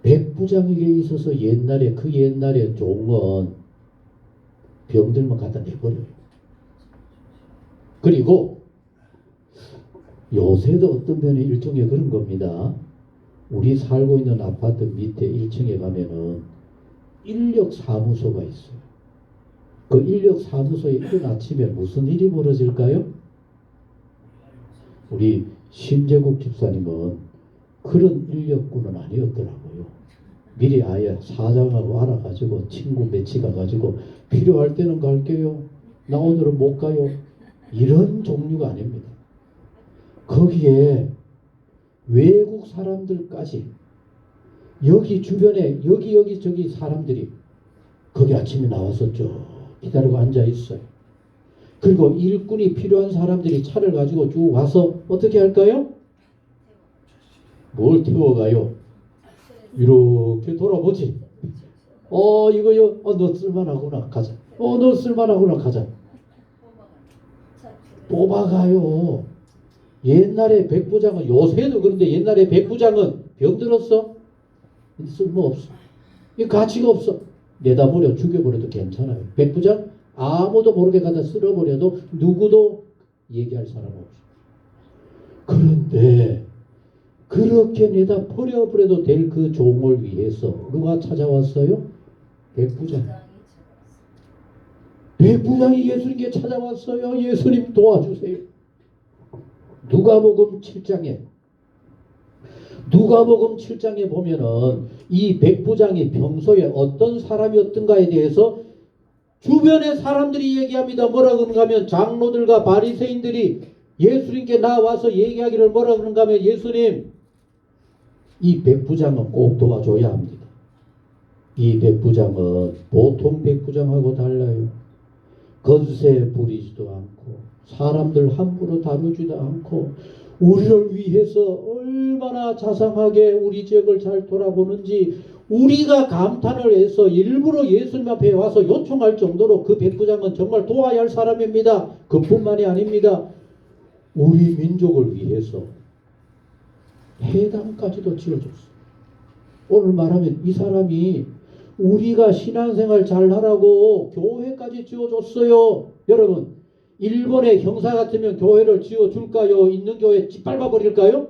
백부장에게 있어서 그 옛날에 종은 병들만 갖다 내버려요. 그리고 요새도 어떤 면에 일종의 그런 겁니다. 우리 살고 있는 아파트 밑에 1층에 가면은 인력사무소가 있어요. 그 인력사무소에 이른 아침에 무슨 일이 벌어질까요? 우리 심재국 집사님은 그런 인력군은 아니었더라고요. 미리 아예 사장하고 알아가지고 친구 매치 가가지고 필요할 때는 갈게요. 나 오늘은 못 가요. 이런 종류가 아닙니다. 거기에 외국 사람들까지 여기 주변에 여기 저기 사람들이 거기 아침에 나와서 쭉 기다리고 앉아 있어요. 그리고 일꾼이 필요한 사람들이 차를 가지고 쭉 와서 어떻게 할까요? 뭘 태워가요? 이렇게 돌아보지. 이거요. 너 쓸만하구나. 가자. 너 쓸만하구나. 가자. 뽑아가요. 옛날에 백부장은, 요새도 그런데 옛날에 백부장은 병들었어? 쓸모없어. 이 가치가 없어. 내다버려 죽여버려도 괜찮아요. 백부장 아무도 모르게 갖다 쓸어버려도 누구도 얘기할 사람 없어. 그런데 그렇게 내다 버려버려도 될 그 종을 위해서 누가 찾아왔어요? 백부장. 백부장이 예수님께 찾아왔어요. 예수님 도와주세요. 누가복음 7장에 보면은 이 백부장이 평소에 어떤 사람이었던가에 대해서 주변의 사람들이 얘기합니다. 뭐라 그런가 하면 장로들과 바리새인들이 예수님께 나와서 얘기하기를 뭐라 그런가 하면 예수님, 이 백부장은 꼭 도와줘야 합니다. 이 백부장은 보통 백부장하고 달라요. 건세 부리지도 않고 사람들 함부로 다루지도 않고 우리를 위해서 얼마나 자상하게 우리 지역을 잘 돌아보는지 우리가 감탄을 해서 일부러 예수님 앞에 와서 요청할 정도로 그 백부장은 정말 도와야 할 사람입니다. 그뿐만이 아닙니다. 우리 민족을 위해서 회당까지도 지어줬어요. 오늘 말하면 이 사람이 우리가 신앙생활 잘하라고 교회까지 지어줬어요. 여러분, 일본의 형사 같으면 교회를 지어줄까요? 있는 교회 짓밟아 버릴까요?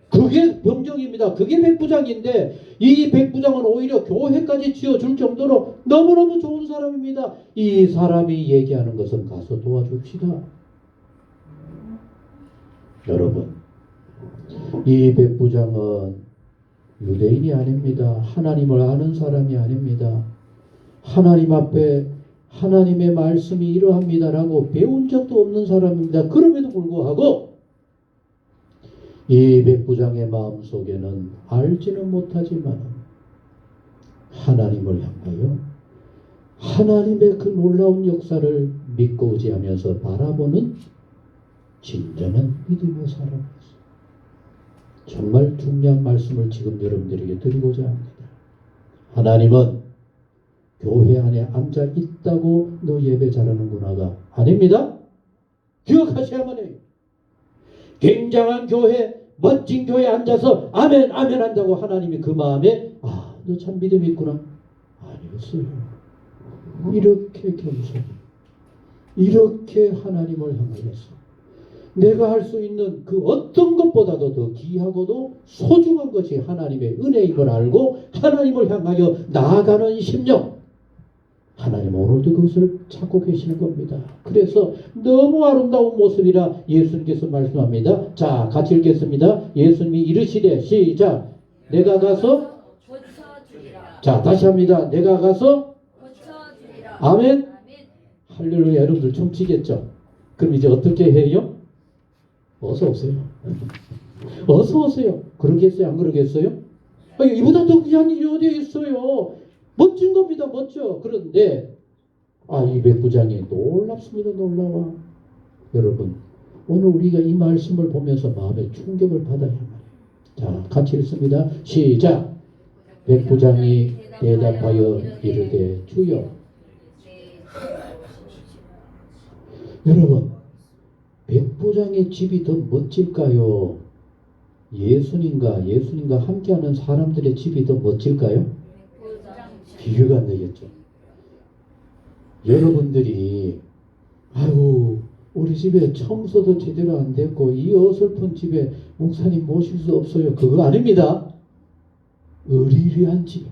그게 병정입니다. 그게 백부장인데 이 백부장은 오히려 교회까지 지어줄 정도로 너무너무 좋은 사람입니다. 이 사람이 얘기하는 것은 가서 도와줍시다. 여러분, 이 백부장은 유대인이 아닙니다. 하나님을 아는 사람이 아닙니다. 하나님 앞에 하나님의 말씀이 이러합니다라고 배운 적도 없는 사람입니다. 그럼에도 불구하고 이 백부장의 마음속에는 알지는 못하지만 하나님을 향하여 하나님의 그 놀라운 역사를 믿고 의지하면서 바라보는 진정한 믿음의 사람이었어요. 정말 중요한 말씀을 지금 여러분들에게 드리고자 합니다. 하나님은 교회 안에 앉아 있다고 너 예배 잘하는구나가 아닙니다. 기억하셔야만 해요. 굉장한 교회, 멋진 교회에 앉아서 아멘 아멘 한다고 하나님이 그 마음에 너 참 믿음이 있구나. 아니었어요. 이렇게 겸손히 이렇게 하나님을 향하여서 내가 할 수 있는 그 어떤 것보다도 더 귀하고도 소중한 것이 하나님의 은혜임을 알고 하나님을 향하여 나아가는 심령, 하나님 오늘도 그것을 찾고 계시는 겁니다. 그래서 너무 아름다운 모습이라 예수님께서 말씀합니다. 자, 같이 읽겠습니다. 예수님이 이르시되 시작. 내가 가서 고쳐주리라. 자, 다시 합니다. 내가 가서 고쳐주리라. 아멘. 할렐루야. 여러분들 춤추겠죠? 그럼 이제 어떻게 해요? 어서 오세요. 어서 오세요. 그러겠어요? 안 그러겠어요? 이보다 더 귀한 일이 어디에 있어요? 멋진 겁니다. 멋져. 그런데 이 백부장이 놀랍습니다. 놀라워. 여러분, 오늘 우리가 이 말씀을 보면서 마음의 충격을 받아야 합니다. 자, 같이 읽습니다. 시작. 백부장이 대답하여 이르되 주여. 여러분, 백부장의 집이 더 멋질까요? 예수님과 함께하는 사람들의 집이 더 멋질까요? 비교가 안 되겠죠. 여러분들이 우리 집에 청소도 제대로 안 됐고 이 어설픈 집에 목사님 모실 수 없어요. 그거 아닙니다. 의리의리한 집에,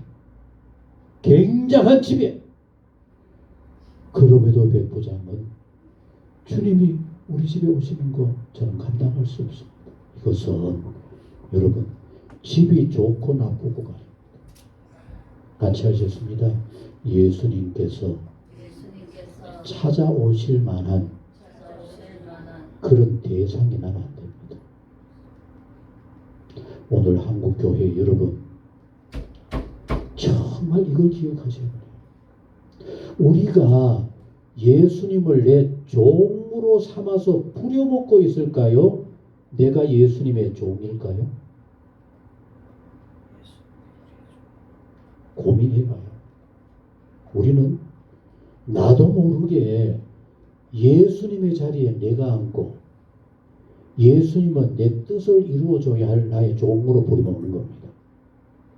굉장한 집에, 그럼에도 백부장은 주님이 우리 집에 오시는 거 저는 감당할 수 없습니다. 이것은 여러분 집이 좋고 나쁘고가 아닙니다. 같이 하셨습니다. 예수님께서 찾아오실 만한 그런 대상이 나면 안 됩니다. 오늘 한국교회 여러분 정말 이걸 기억하셔야 돼요. 우리가 예수님을 내 종으로 삼아서 부려먹고 있을까요? 내가 예수님의 종일까요? 고민해봐요. 우리는 나도 모르게 예수님의 자리에 내가 앉고 예수님은 내 뜻을 이루어줘야 할 나의 종으로 부림먹는 겁니다.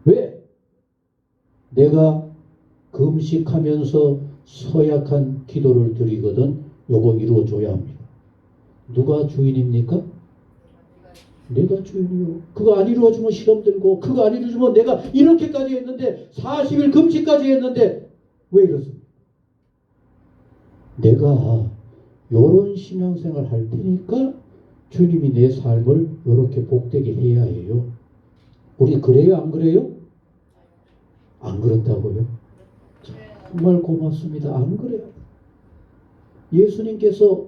왜? 내가 금식하면서 서약한 기도를 드리거든 요거 이루어줘야 합니다. 누가 주인입니까? 내가 주인이요. 그거 안 이루어주면 시험 들고 그거 안 이루어주면 내가 이렇게까지 했는데 40일 금식까지 했는데 왜 이렇습니까? 내가 요런 신앙생활 할 테니까 주님이 내 삶을 요렇게 복되게 해야 해요. 우리 그래요? 안 그래요? 안 그렇다고요? 정말 고맙습니다. 안 그래요. 예수님께서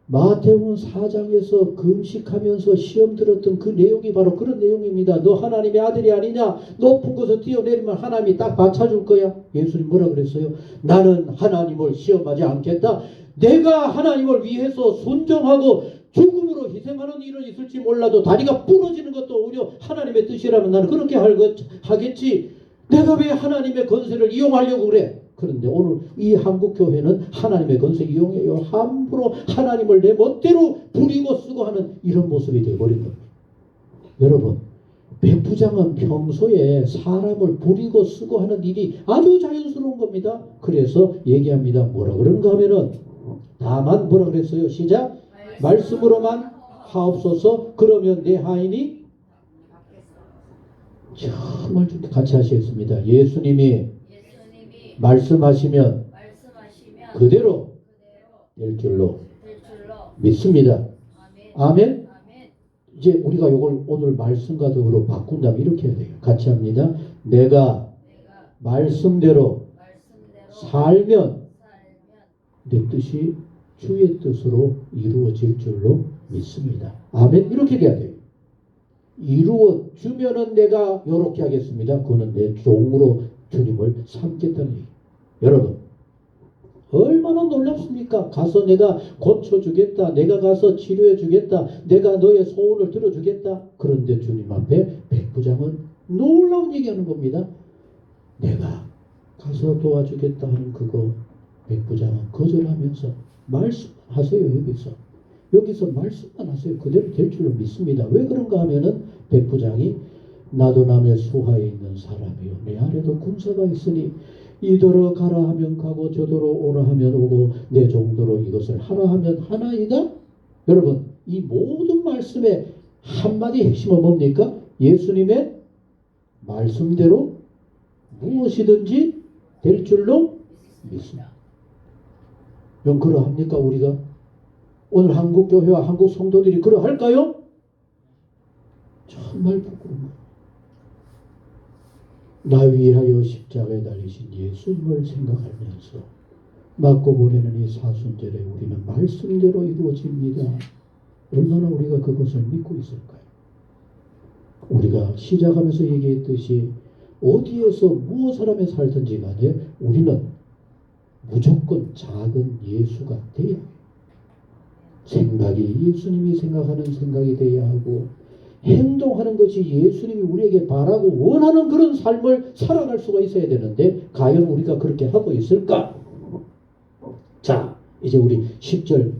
마태복음 4장에서 금식하면서 시험 들었던 그 내용이 바로 그런 내용입니다. 너 하나님의 아들이 아니냐? 높은 곳에 뛰어내리면 하나님이 딱 받쳐줄 거야. 예수님 뭐라 그랬어요? 나는 하나님을 시험하지 않겠다. 내가 하나님을 위해서 순종하고 죽음으로 희생하는 일은 있을지 몰라도 다리가 부러지는 것도 오히려 하나님의 뜻이라면 나는 그렇게 하겠지. 내가 왜 하나님의 권세를 이용하려고 그래? 그런데 오늘 이 한국교회는 하나님의 권세 이용해요. 함부로 하나님을 내 멋대로 부리고 쓰고 하는 이런 모습이 되어버린 겁니다. 여러분, 백부장은 평소에 사람을 부리고 쓰고 하는 일이 아주 자연스러운 겁니다. 그래서 얘기합니다. 뭐라 그런가 하면은 다만 뭐라 그랬어요? 시작. 말씀으로만 하옵소서. 그러면 내 하인이 정말 같이 하시겠습니다. 예수님이 말씀하시면 그대로 될 줄로 믿습니다. 아멘. 이제 우리가 이걸 오늘 말씀과 더불어 바꾼다면 이렇게 해야 돼요. 같이 합니다. 내가 말씀대로 살면 내 뜻이 주의 뜻으로 이루어질 줄로 믿습니다. 아멘. 이렇게 돼야 돼요. 이루어주면은 내가 이렇게 하겠습니다. 그거는 내 종으로 주님을 삼겠다는 얘기. 여러분, 얼마나 놀랍습니까? 가서 내가 고쳐주겠다. 내가 가서 치료해주겠다. 내가 너의 소원을 들어주겠다. 그런데 주님 앞에 백부장은 놀라운 얘기하는 겁니다. 내가 가서 도와주겠다 하는 그거 백부장은 거절하면서 말씀하세요. 여기서 말씀만 하세요. 그대로 될 줄로 믿습니다. 왜 그런가 하면은 백부장이 나도 남의 수하에 있는 사람이요. 내 아래도 군사가 있으니 이더러 가라 하면 가고 저더러 오라 하면 오고 내 정도로 이것을 하라 하면 하나이다. 여러분, 이 모든 말씀의 한마디 핵심은 뭡니까? 예수님의 말씀대로 무엇이든지 될 줄로 믿습니다. 그럼 그러합니까 우리가? 오늘 한국교회와 한국 성도들이 그러할까요? 정말 부끄러워요. 나 위하여 십자가에 달리신 예수님을 생각하면서 맞고 보내는 이 사순절에 우리는 말씀대로 이루어집니다. 얼마나 우리가 그것을 믿고 있을까요? 우리가 시작하면서 얘기했듯이 어디에서 무엇을 하며 살든지 간에 우리는 무조건 작은 예수가 돼야 해요. 생각이 예수님이 생각하는 생각이 돼야 하고 행동하는 것이 예수님이 우리에게 바라고 원하는 그런 삶을 살아갈 수가 있어야 되는데 과연 우리가 그렇게 하고 있을까? 자, 이제 우리 10절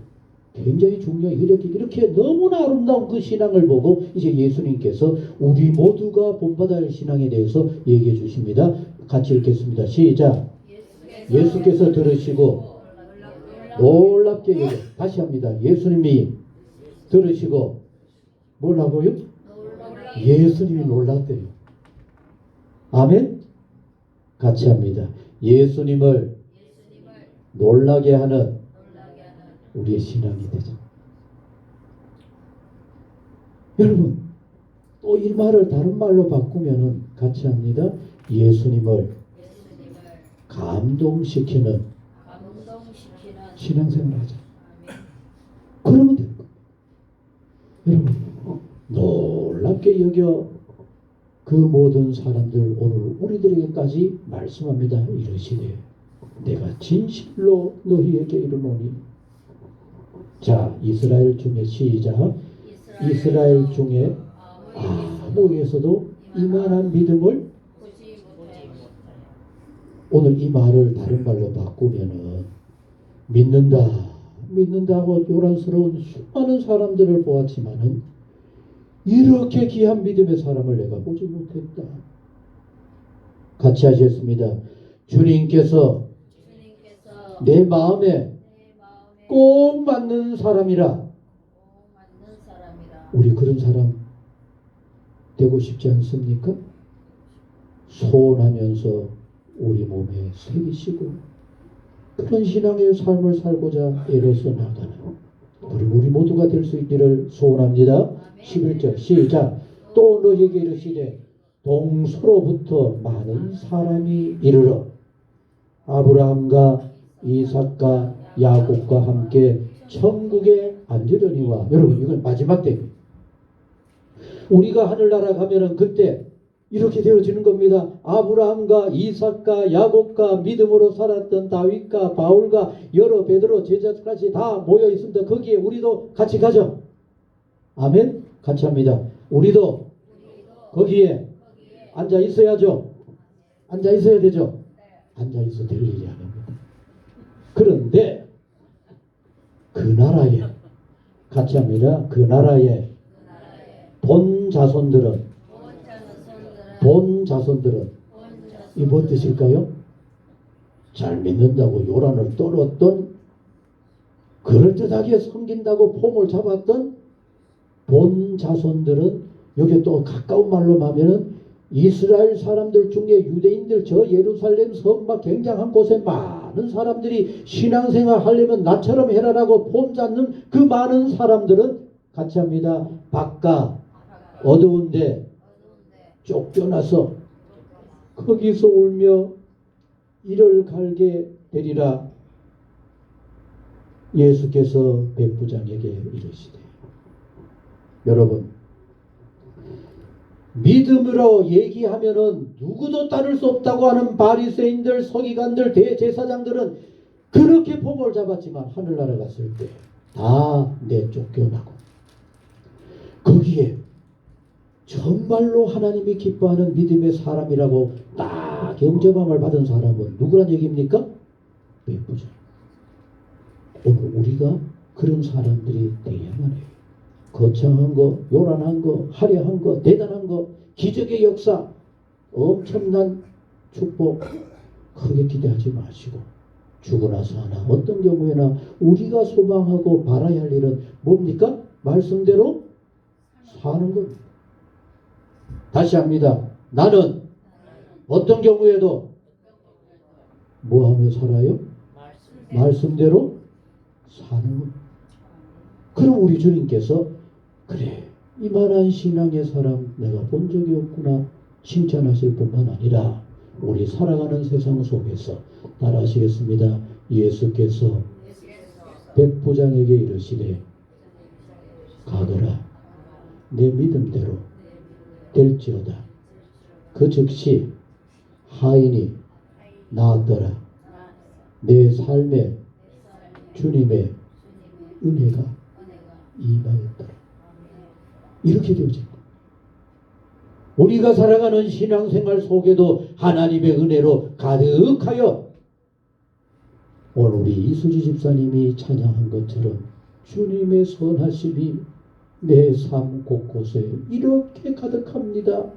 굉장히 중요해요. 이렇게 너무나 아름다운 그 신앙을 보고 이제 예수님께서 우리 모두가 본받아야 할 신앙에 대해서 얘기해 주십니다. 같이 읽겠습니다. 시작. 예수께서 들으시고 놀랍게 여겨. 다시 합니다. 예수님이 들으시고 뭐라고요? 예수님이 놀랐대요. 아멘? 같이 합니다. 예수님을 놀라게 하는 우리의 신앙이 되죠. 여러분, 또 이 말을 다른 말로 바꾸면은 같이 합니다. 예수님을 감동시키는 신앙생활을 하자. 그러면 될 겁니다. 여러분, 놀랍게 여겨 그 모든 사람들 오늘 우리들에게까지 말씀합니다. 이러시되 내가 진실로 너희에게 이르노니. 자, 이스라엘 중에 시작. 이스라엘 중에 아무에게서도 이만한 믿음을 오늘 이 말을 다른 말로 바꾸면은 믿는다 믿는다고 요란스러운 수많은 사람들을 보았지만은 이렇게 귀한 믿음의 사람을 내가 보지 못했다. 같이 하셨습니다. 주님께서 내 마음에 꼭 맞는 사람이라. 우리 그런 사람 되고 싶지 않습니까? 소원하면서 우리 몸에 새기시고 그런 신앙의 삶을 살고자 애려서 나가는 우리 모두가 될 수 있기를 소원합니다. 11절 시작. 또 너에게 이르시되 동서로부터 많은 사람이 이르러 아브라함과 이삭과 야곱과 함께 천국에 앉으려니와. 여러분, 이건 마지막 때입니다. 우리가 하늘나라 가면은 그때 이렇게 되어지는 겁니다. 아브라함과 이삭과 야곱과 믿음으로 살았던 다윗과 바울과 여러 베드로 제자까지 다 모여 있습니다. 거기에 우리도 같이 가죠. 아멘. 같이 합니다. 우리도 거기에 앉아 있어야죠. 앉아 있어야 되죠. 앉아 있어 될 일이 아닙니다. 그런데 그 나라에 같이 합니다. 그 나라에 본 자손들은 이 뭔 뜻일까요? 잘 믿는다고 요란을 떨었던, 그럴듯하게 섬긴다고 폼을 잡았던 본 자손들은, 여기 또 가까운 말로 하면은 이스라엘 사람들 중에 유대인들 저 예루살렘 성막 굉장한 곳에 많은 사람들이 신앙생활 하려면 나처럼 해라라고 폼 잡는 그 많은 사람들은 같이 합니다. 바깥 어두운데 쫓겨나서 거기서 울며 이를 갈게 되리라. 예수께서 백부장에게 이르시되. 여러분, 믿음으로 얘기하면은 누구도 따를 수 없다고 하는 바리새인들, 서기관들, 대제사장들은 그렇게 폼을 잡았지만 하늘나라 갔을 때 다 내쫓겨나고 거기에 정말로 하나님이 기뻐하는 믿음의 사람이라고 딱 영접함을 받은 사람은 누구란 얘기입니까? 백부장. 오늘 우리가 그런 사람들이 되어야만 해요. 거창한 거, 요란한 거, 화려한 거, 대단한 거, 기적의 역사, 엄청난 축복 크게 기대하지 마시고 죽고 나서 하나 어떤 경우에나 우리가 소망하고 바라야 할 일은 뭡니까? 말씀대로 사는 겁니다. 다시 합니다. 나는 어떤 경우에도 뭐 하며 살아요? 말씀대로 사는 것. 그럼 우리 주님께서 그래, 이만한 신앙의 사람 내가 본 적이 없구나 칭찬하실 뿐만 아니라 우리 살아가는 세상 속에서 따라하시겠습니다. 예수께서 백부장에게 이르시되 가거라, 내 믿음대로 될지어다. 그 즉시 하인이 나았더라. 내 삶에 주님의 은혜가 임하였더라. 이렇게 되어집니다. 우리가 살아가는 신앙생활 속에도 하나님의 은혜로 가득하여 오늘 우리 이수지 집사님이 찬양한 것처럼 주님의 선하심이 내 삶 곳곳에 이렇게 가득합니다.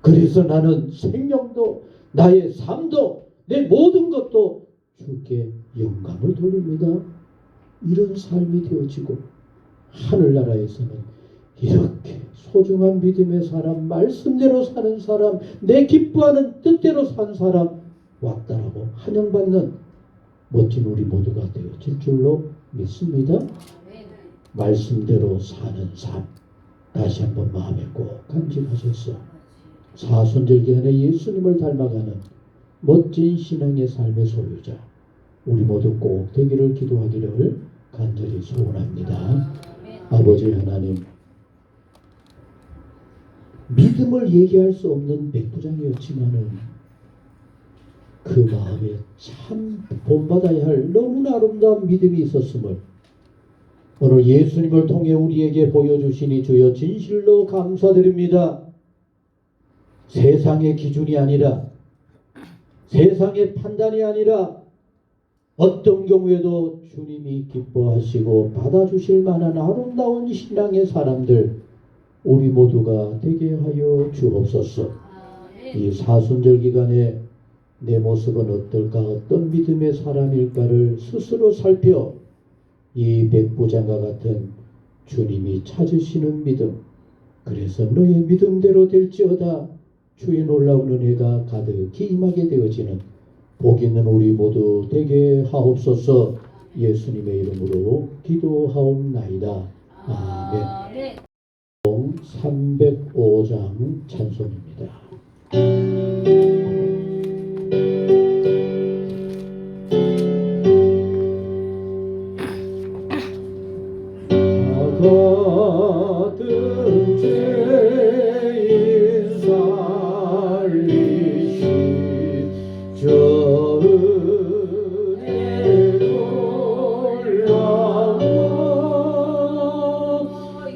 그래서 나는 생명도 나의 삶도 내 모든 것도 주께 영광을 돌립니다. 이런 삶이 되어지고 하늘나라에서는 이렇게 소중한 믿음의 사람, 말씀대로 사는 사람, 내 기뻐하는 뜻대로 산 사람 왔다라고 환영받는 멋진 우리 모두가 되어질 줄로 믿습니다. 말씀대로 사는 삶, 다시 한번 마음에 꼭 간직하셔서 사순절기간에 예수님을 닮아가는 멋진 신앙의 삶의 소유자 우리 모두 꼭 되기를 기도하기를 간절히 소원합니다. 아버지 하나님, 믿음을 얘기할 수 없는 백부장이었지만은 그 마음에 참 본받아야 할 너무나 아름다운 믿음이 있었음을 오늘 예수님을 통해 우리에게 보여주시니 주여 진실로 감사드립니다. 세상의 기준이 아니라, 세상의 판단이 아니라 어떤 경우에도 주님이 기뻐하시고 받아주실 만한 아름다운 신앙의 사람들 우리 모두가 되게 하여 주옵소서. 이 사순절 기간에 내 모습은 어떨까, 어떤 믿음의 사람일까를 스스로 살펴 이 백부장과 같은 주님이 찾으시는 믿음, 그래서 너의 믿음대로 될지어다 주의 놀라운 은혜가 가득히 임하게 되어지는 복 있는 우리 모두 되게 하옵소서. 예수님의 이름으로 기도하옵나이다. 아멘. 305장 찬송입니다. 같은 죄인 살리신 저 은혜 놀라워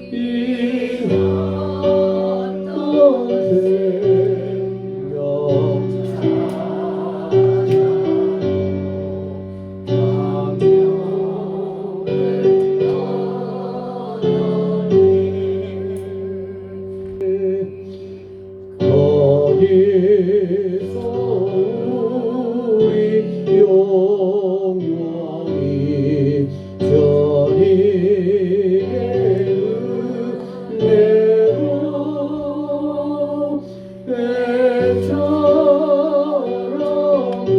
이 어떤 생명 어디서 우리 영원히 주님의 은혜로 애처럼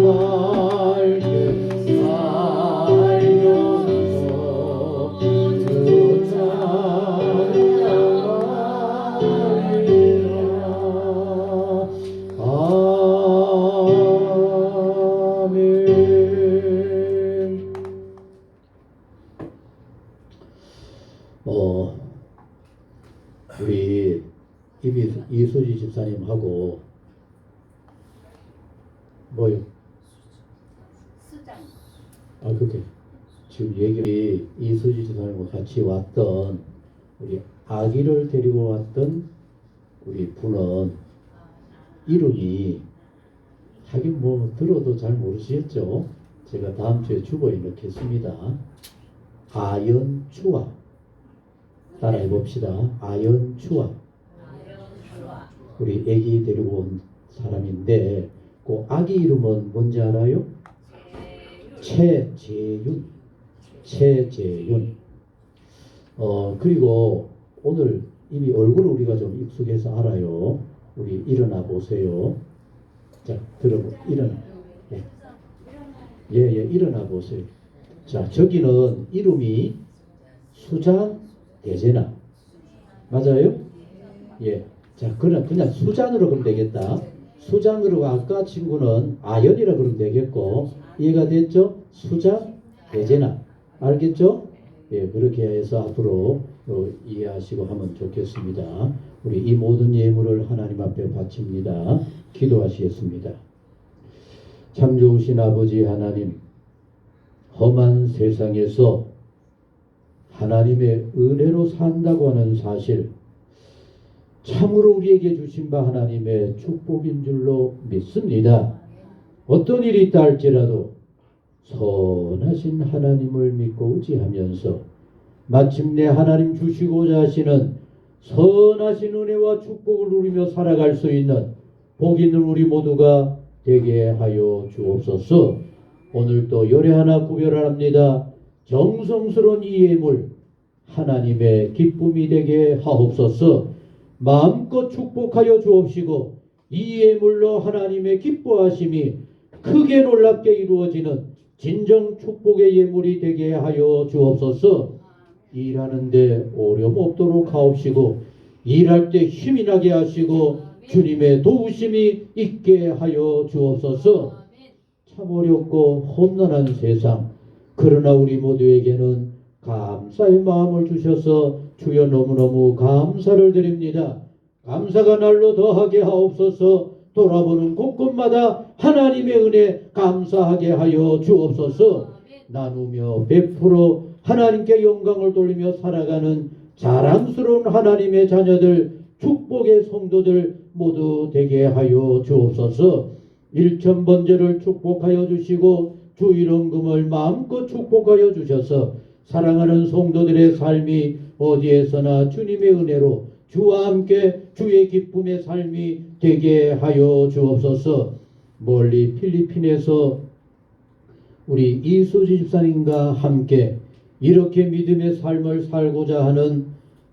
맑게 살면서 주 우리 이수지 집사님하고 뭐요? 그게 지금 얘기 이수지 집사님과 같이 왔던 우리 아기를 데리고 왔던 우리 분은 이름이 하긴 뭐 들어도 잘 모르시겠죠? 제가 다음 주에 주보에 넣겠습니다. 아연추아. 따라해 봅시다. 아연추아. 우리 아기 데리고 온 사람인데 그 아기 이름은 뭔지 알아요? 최재윤. 최재윤. 그리고 오늘 이미 얼굴을 우리가 좀 익숙해서 알아요. 우리 일어나 보세요. 자, 일어나. 예, 일어나 보세요. 자, 저기는 이름이 수잔 대제나. 맞아요? 예. 자, 그냥 수잔으로 그러면 되겠다. 수잔으로 아까 친구는 아연이라 그러면 되겠고, 이해가 됐죠? 수잔 대제나. 알겠죠? 예, 그렇게 해서 앞으로 이해하시고 하면 좋겠습니다. 우리 이 모든 예물을 하나님 앞에 바칩니다. 기도하시겠습니다. 참 좋으신 아버지 하나님, 험한 세상에서 하나님의 은혜로 산다고 하는 사실, 참으로 우리에게 주신 바 하나님의 축복인 줄로 믿습니다. 어떤 일이 있다 할지라도 선하신 하나님을 믿고 의지하면서 마침내 하나님 주시고자 하시는 선하신 은혜와 축복을 누리며 살아갈 수 있는 복 있는 우리 모두가 되게 하여 주옵소서. 오늘도 열애 하나 구별합니다. 정성스러운 이 예물 하나님의 기쁨이 되게 하옵소서. 마음껏 축복하여 주옵시고 이 예물로 하나님의 기뻐하심이 크게 놀랍게 이루어지는 진정 축복의 예물이 되게 하여 주옵소서. 일하는데 어려움 없도록 하옵시고 일할 때 힘이 나게 하시고 주님의 도우심이 있게 하여 주옵소서. 참 어렵고 험난한 세상, 그러나 우리 모두에게는 감사의 마음을 주셔서 주여 너무너무 감사를 드립니다. 감사가 날로 더하게 하옵소서. 돌아보는 곳곳마다 하나님의 은혜 감사하게 하여 주옵소서. 나누며 베풀어 하나님께 영광을 돌리며 살아가는 자랑스러운 하나님의 자녀들, 축복의 성도들 모두 되게 하여 주옵소서. 일천번제를 축복하여 주시고 주 이런금을 마음껏 축복하여 주셔서 사랑하는 성도들의 삶이 어디에서나 주님의 은혜로 주와 함께 주의 기쁨의 삶이 되게 하여 주옵소서. 멀리 필리핀에서 우리 이수지 집사님과 함께 이렇게 믿음의 삶을 살고자 하는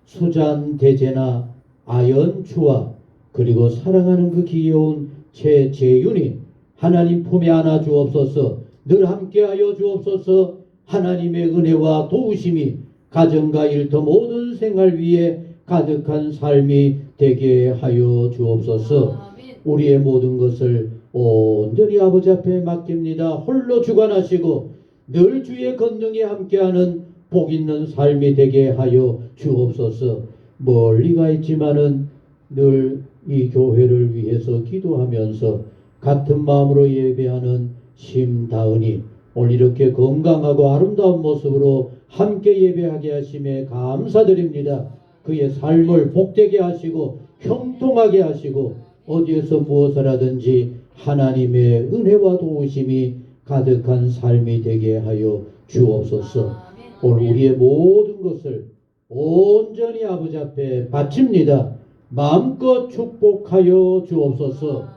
수잔 대제나 아연추와 그리고 사랑하는 그 귀여운 최재윤이 하나님 품에 안아 주옵소서. 늘 함께하여 주옵소서. 하나님의 은혜와 도우심이 가정과 일터 모든 생활 위에 가득한 삶이 되게 하여 주옵소서. 우리의 모든 것을 온전히 아버지 앞에 맡깁니다. 홀로 주관하시고 늘 주의 권능이 함께하는 복 있는 삶이 되게 하여 주옵소서. 멀리 가 있지만은 늘 이 교회를 위해서 기도하면서 같은 마음으로 예배하는 심다은이 오늘 이렇게 건강하고 아름다운 모습으로 함께 예배하게 하심에 감사드립니다. 그의 삶을 복되게 하시고 형통하게 하시고 어디에서 무엇을 하든지 하나님의 은혜와 도우심이 가득한 삶이 되게 하여 주옵소서. 오늘 우리의 모든 것을 온전히 아버지 앞에 바칩니다. 마음껏 축복하여 주옵소서.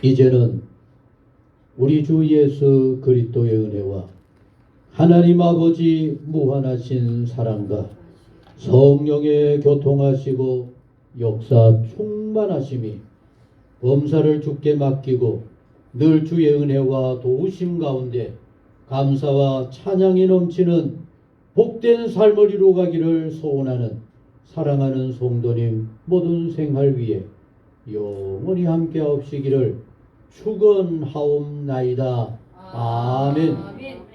이제는 우리 주 예수 그리스도의 은혜와 하나님 아버지 무한하신 사랑과 성령의 교통하시고 역사 충만하심이 범사를 주께 맡기고 늘 주의 은혜와 도우심 가운데 감사와 찬양이 넘치는 복된 삶을 이루어가기를 소원하는 사랑하는 성도님 모든 생활 위에 영원히 함께하옵시기를 축원하옵나이다. 아멘.